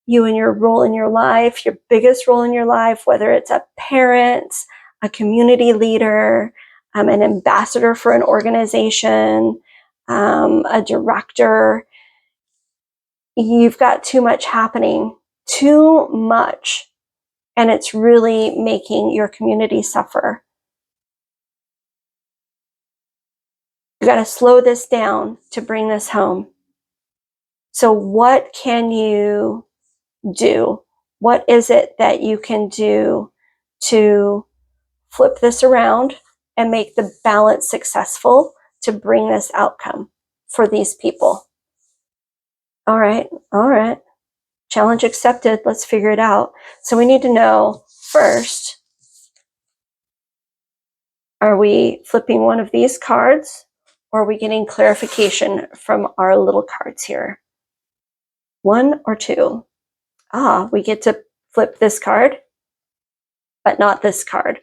you and your role in your life, your biggest role in your life, whether it's a parent, a community leader, an ambassador for an organization, a director. You've got too much happening, too much, and it's really making your community suffer. You got to slow this down to bring this home. So what can you do? What is it that you can do to flip this around and make the balance successful to bring this outcome for these people? All right. Challenge accepted. Let's figure it out. So we need to know first, are we flipping one of these cards, or are we getting clarification from our little cards here? One or two? We get to flip this card, but not this card.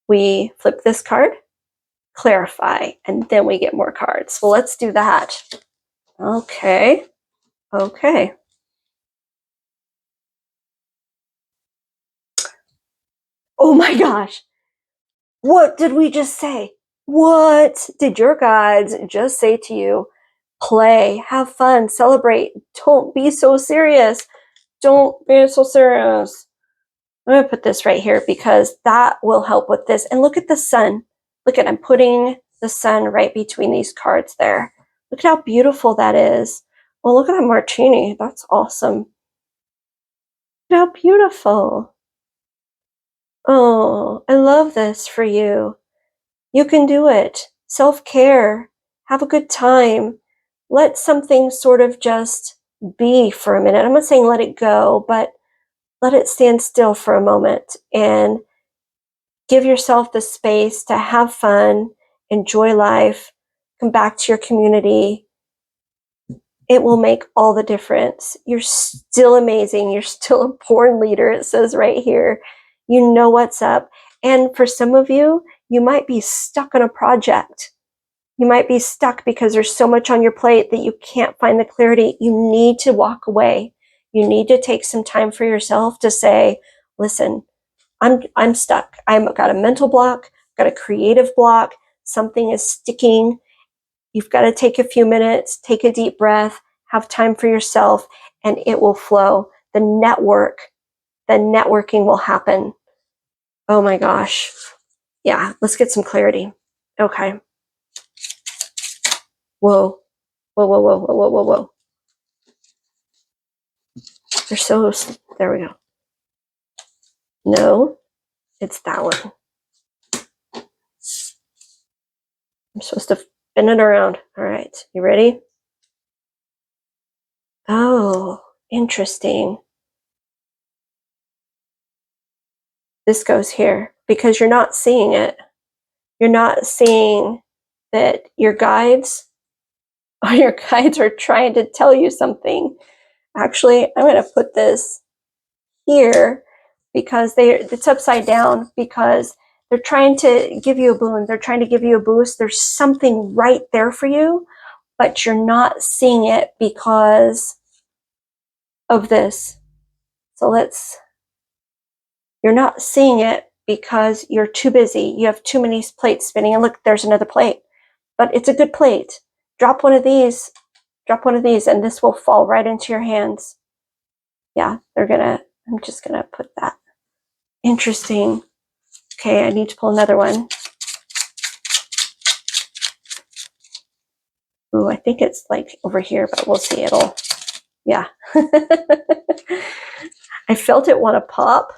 We flip this card, clarify, and then we get more cards. Well, let's do that. Okay. Oh my gosh. What did we just say? What did your guides just say to you? Play, have fun, celebrate. Don't be so serious. Don't be so serious. I'm going to put this right here because that will help with this. And look at the sun. Look at, I'm putting the sun right between these cards there. Look at how beautiful that is. Well, look at that martini. That's awesome. Look how beautiful. Oh, I love this for you. You can do it. Self-care. Have a good time. Let something sort of just be for a minute. I'm not saying let it go, but let it stand still for a moment and give yourself the space to have fun, enjoy life, come back to your community. It will make all the difference. You're still amazing. You're still a born leader, it says right here. You know what's up. And for some of you, you might be stuck on a project. You might be stuck because there's so much on your plate that you can't find the clarity. You need to walk away. You need to take some time for yourself to say, listen, I'm stuck. I've got a mental block, got a creative block. Something is sticking. You've got to take a few minutes, take a deep breath, have time for yourself, and it will flow. The networking will happen. Oh my gosh. Yeah, let's get some clarity. Okay. Whoa. Whoa, whoa, whoa, whoa, whoa, whoa, whoa. They're so, there we go. No, it's that one. I'm supposed to spin it around. All right, you ready? Oh, interesting. This goes here because you're not seeing it. You're not seeing that your guides are trying to tell you something. Actually, I'm going to put this here because it's upside down because they're trying to give you a boon. They're trying to give you a boost. There's something right there for you, but you're not seeing it because of this. So you're not seeing it because you're too busy. You have too many plates spinning. And look, there's another plate, but it's a good plate. Drop one of these, and this will fall right into your hands. Yeah, I'm just gonna put that. Interesting. Okay, I need to pull another one. Ooh, I think it's like over here, but we'll see. Yeah. I felt it want to pop.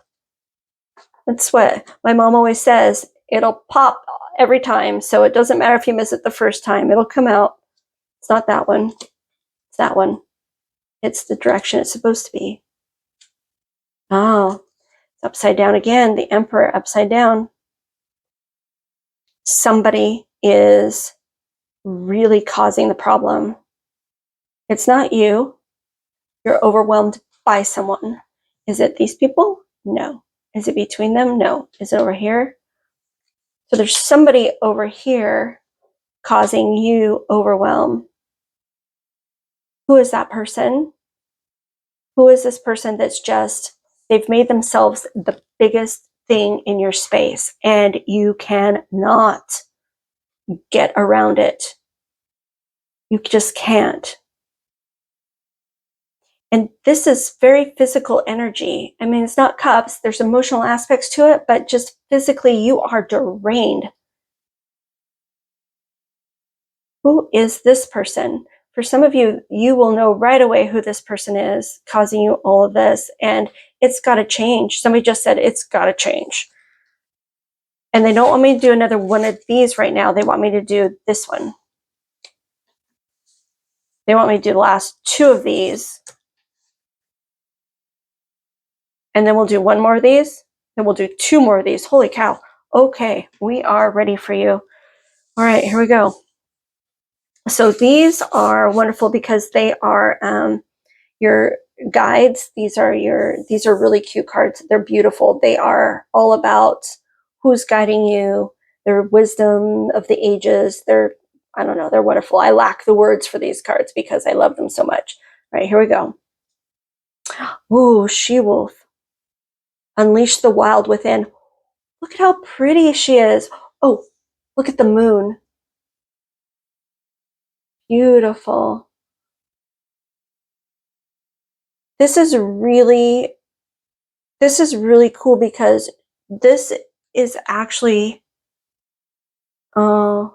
That's what my mom always says. It'll pop every time, so it doesn't matter if you miss it the first time. It'll come out. It's not that one. It's that one. It's the direction it's supposed to be. Oh, it's upside down again. The Emperor upside down. Somebody is really causing the problem. It's not you. You're overwhelmed by someone. Is it these people? No. Is it between them? No. Is it over here? So there's somebody over here causing you overwhelm. Who is that person? Who is this person that's they've made themselves the biggest thing in your space and you cannot get around it. You just can't. And this is very physical energy. I mean, it's not cups, there's emotional aspects to it, but just physically you are drained. Who is this person? For some of you, you will know right away who this person is causing you all of this, and it's got to change. Somebody just said it's got to change. And they don't want me to do another one of these right now. They want me to do this one. They want me to do the last two of these. And then we'll do one more of these. Then we'll do two more of these. Holy cow. Okay, we are ready for you. All right, here we go. So these are wonderful because they are your guides. These are really cute cards. They're beautiful. They are all about who's guiding you, their wisdom of the ages. I don't know, they're wonderful. I lack the words for these cards because I love them so much. All right, here we go. Ooh, she-wolf. Unleash the wild within. Look at how pretty she is. Oh, Look at the moon. Beautiful. This is really cool because this is actually, you're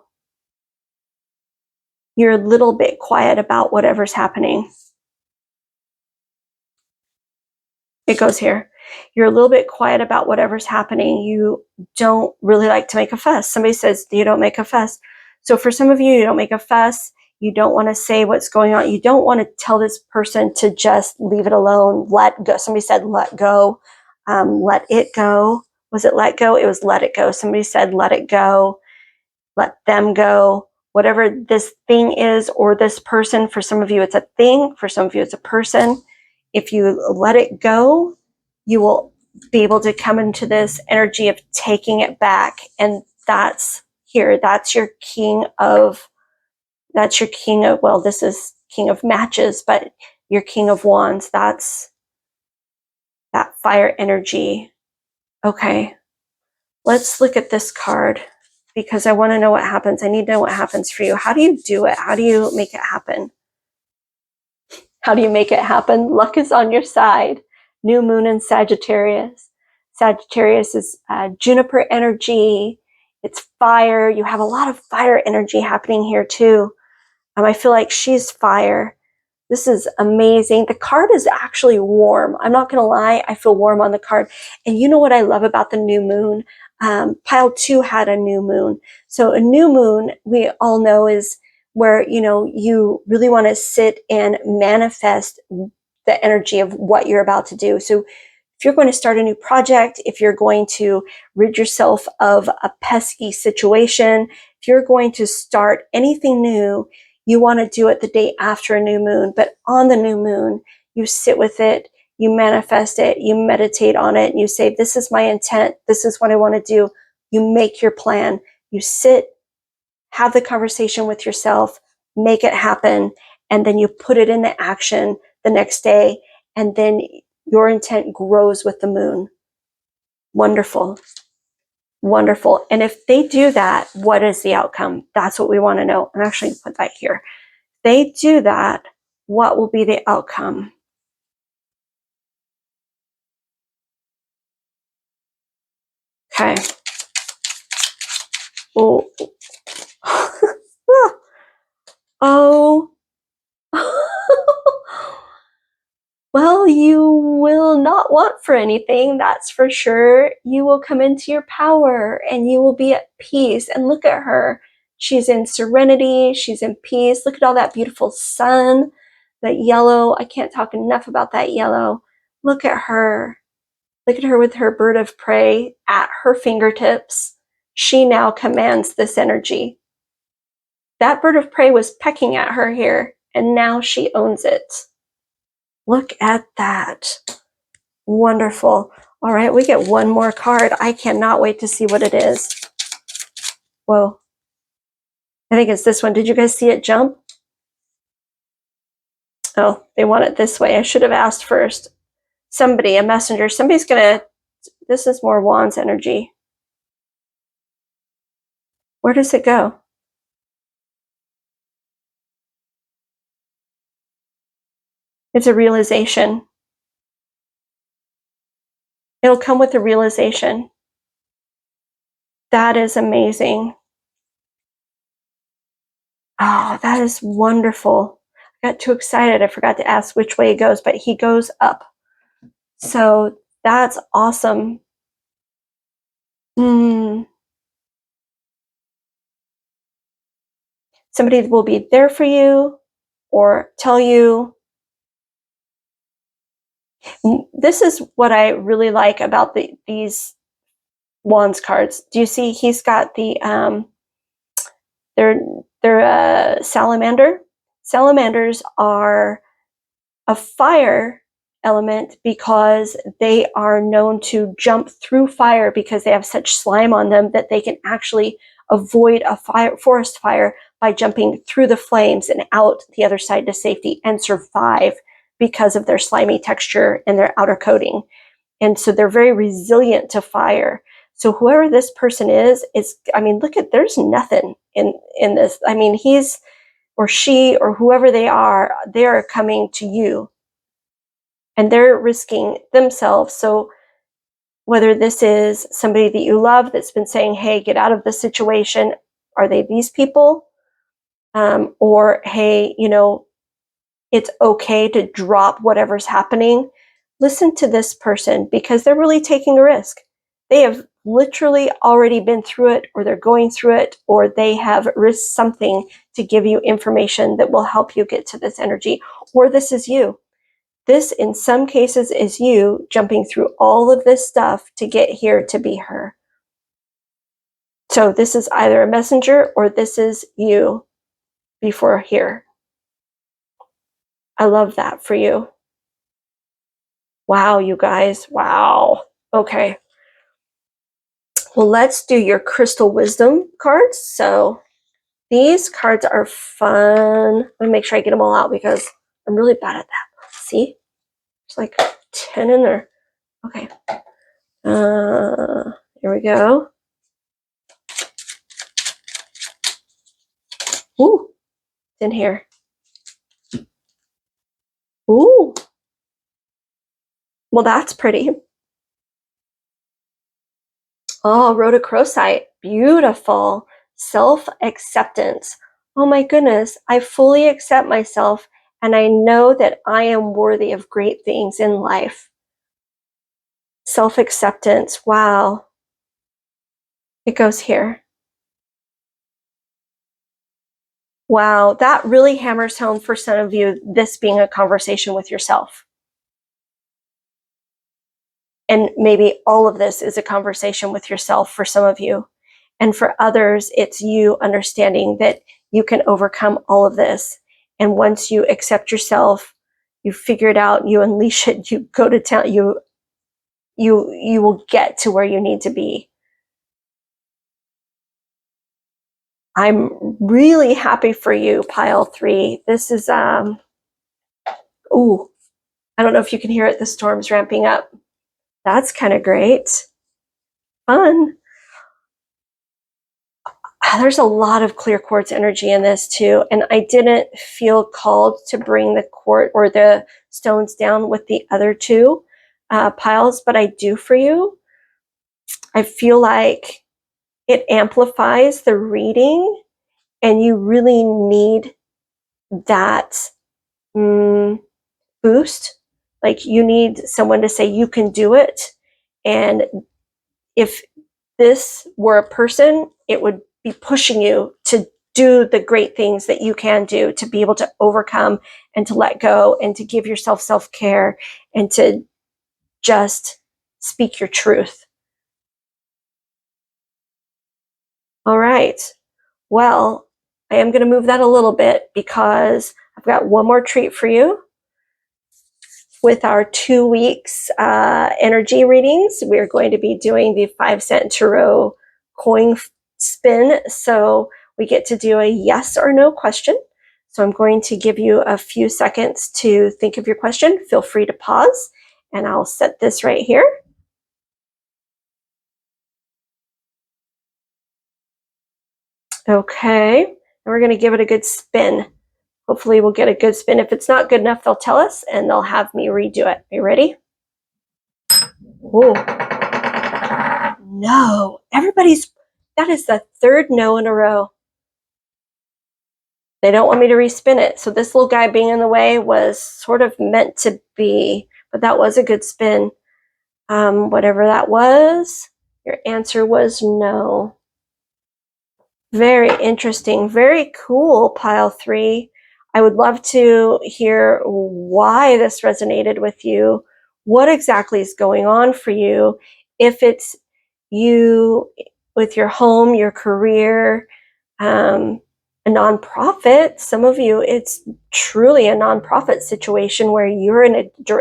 a little bit quiet about whatever's happening. It goes here. You're a little bit quiet about whatever's happening. You don't really like to make a fuss. Somebody says, you don't make a fuss. So for some of you, you don't make a fuss. You don't want to say what's going on. You don't want to tell this person to just leave it alone, let go. Somebody said, let go, let it go. Was it let go? It was let it go. Somebody said, let it go, let them go. Whatever this thing is or this person, for some of you, it's a thing. For some of you, it's a person. If you let it go, you will be able to come into this energy of taking it back. And that's here. That's your king of, well, this is king of matches, but your king of wands. That's that fire energy. Okay. Let's look at this card because I want to know what happens. I need to know what happens for you. How do you do it? How do you make it happen? How do you make it happen? Luck is on your side. New moon in Sagittarius. Sagittarius is juniper energy. It's fire. You have a lot of fire energy happening here too. I feel like she's fire. This is amazing. The card is actually warm. I'm not going to lie. I feel warm on the card. And you know what I love about the new moon? Pile 2 had a new moon. So a new moon, we all know, is where, you really want to sit and manifest the energy of what you're about to do. So if you're going to start a new project, if you're going to rid yourself of a pesky situation, if you're going to start anything new, you want to do it the day after a new moon. But on the new moon, you sit with it, you manifest it, you meditate on it, and you say, this is my intent, this is what I want to do. You make your plan, you sit, have the conversation with yourself, make it happen, and then you put it into action the next day, and then your intent grows with the moon. Wonderful. Wonderful. And if they do that, what is the outcome? That's what we want to know. I'm actually going to put that here. They do that, what will be the outcome? Okay. Oh. Oh. Well, you will not want for anything, that's for sure. You will come into your power and you will be at peace. And look at her. She's in serenity. She's in peace. Look at all that beautiful sun, that yellow. I can't talk enough about that yellow. Look at her. Look at her with her bird of prey at her fingertips. She now commands this energy. That bird of prey was pecking at her here, and now she owns it. Look at that. Wonderful. All right, we get one more card. I cannot wait to see what it is. Whoa. I think it's this one. Did you guys see it jump? Oh, they want it this way. I should have asked first. Somebody, a messenger, somebody's gonna, this is more wands energy. Where does it go? It's a realization. It'll come with a realization. That is amazing. Oh, that is wonderful. I got too excited. I forgot to ask which way he goes, but he goes up. So that's awesome. Somebody will be there for you or tell you. This is what I really like about these wands cards. Do you see he's got the they're salamander. Salamanders are a fire element because they are known to jump through fire because they have such slime on them that they can actually avoid a forest fire by jumping through the flames and out the other side to safety and survive because of their slimy texture and their outer coating. And so they're very resilient to fire. So whoever this person is, I mean, look at, there's nothing in this. I mean, he's or she or whoever they are coming to you and they're risking themselves. So whether this is somebody that you love that's been saying, hey, get out of this situation, are they these people? Or, hey, you know, it's okay to drop whatever's happening. Listen to this person because they're really taking a risk. They have literally already been through it, or they're going through it, or they have risked something to give you information that will help you get to this energy. Or this is you. This, in some cases, is you jumping through all of this stuff to get here to be her. So this is either a messenger or this is you before here. I love that for you. Wow, you guys. Wow. Okay. Well, let's do your crystal wisdom cards. So these cards are fun. Let me make sure I get them all out because I'm really bad at that. See? There's like 10 in there. Okay. Here we go. Ooh, it's in here. Ooh. Well, that's pretty. Oh, rhodochrosite. Beautiful. Self-acceptance. Oh my goodness. I fully accept myself and I know that I am worthy of great things in life. Self-acceptance. Wow. It goes here. Wow. That really hammers home for some of you, this being a conversation with yourself. And maybe all of this is a conversation with yourself for some of you. And for others, it's you understanding that you can overcome all of this. And once you accept yourself, you figure it out, you unleash it, you go to town, you will get to where you need to be. I'm really happy for you, pile 3. This is, ooh, I don't know if you can hear it. The storm's ramping up. That's kind of great. Fun. There's a lot of clear quartz energy in this too. And I didn't feel called to bring the quartz or the stones down with the other 2 piles, but I do for you. I feel like it amplifies the reading and you really need that boost. Like you need someone to say you can do it. And if this were a person, it would be pushing you to do the great things that you can do, to be able to overcome and to let go and to give yourself self-care and to just speak your truth. All right. Well, I am going to move that a little bit because I've got one more treat for you. With our 2 weeks energy readings, we're going to be doing the 5-cent tarot coin spin. So we get to do a yes or no question. So I'm going to give you a few seconds to think of your question. Feel free to pause and I'll set this right here. Okay, and we're going to give it a good spin. Hopefully we'll get a good spin. If it's not good enough, they'll tell us and they'll have me redo it. Are you ready? Ooh. No, that is the 3rd no in a row. They don't want me to respin it. So this little guy being in the way was sort of meant to be, but that was a good spin. Whatever that was, your answer was no. Very interesting. Very cool, pile 3. I would love to hear why this resonated with you. What exactly is going on for you? If it's you with your home, your career, a nonprofit. Some of you, it's truly a nonprofit situation where you're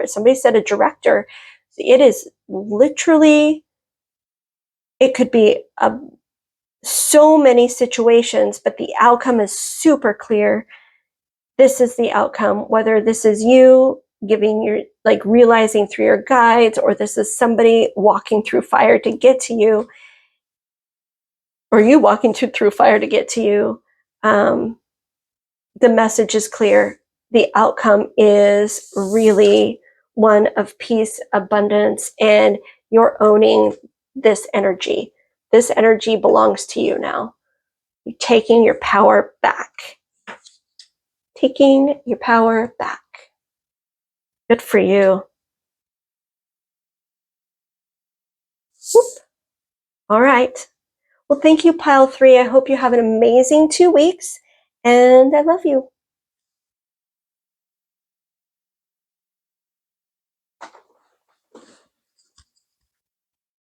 somebody said a director. It is literally, it could be so many situations, but the outcome is super clear. This is the outcome, whether this is you realizing through your guides, or this is somebody walking through fire to get to you. or you walking through fire to get to you, the message is clear. The outcome is really one of peace, abundance, and you're owning this energy. This energy belongs to you now. You're taking your power back. Taking your power back. Good for you. Whoop. All right. Well, thank you, Pile 3. I hope you have an amazing 2 weeks, and I love you.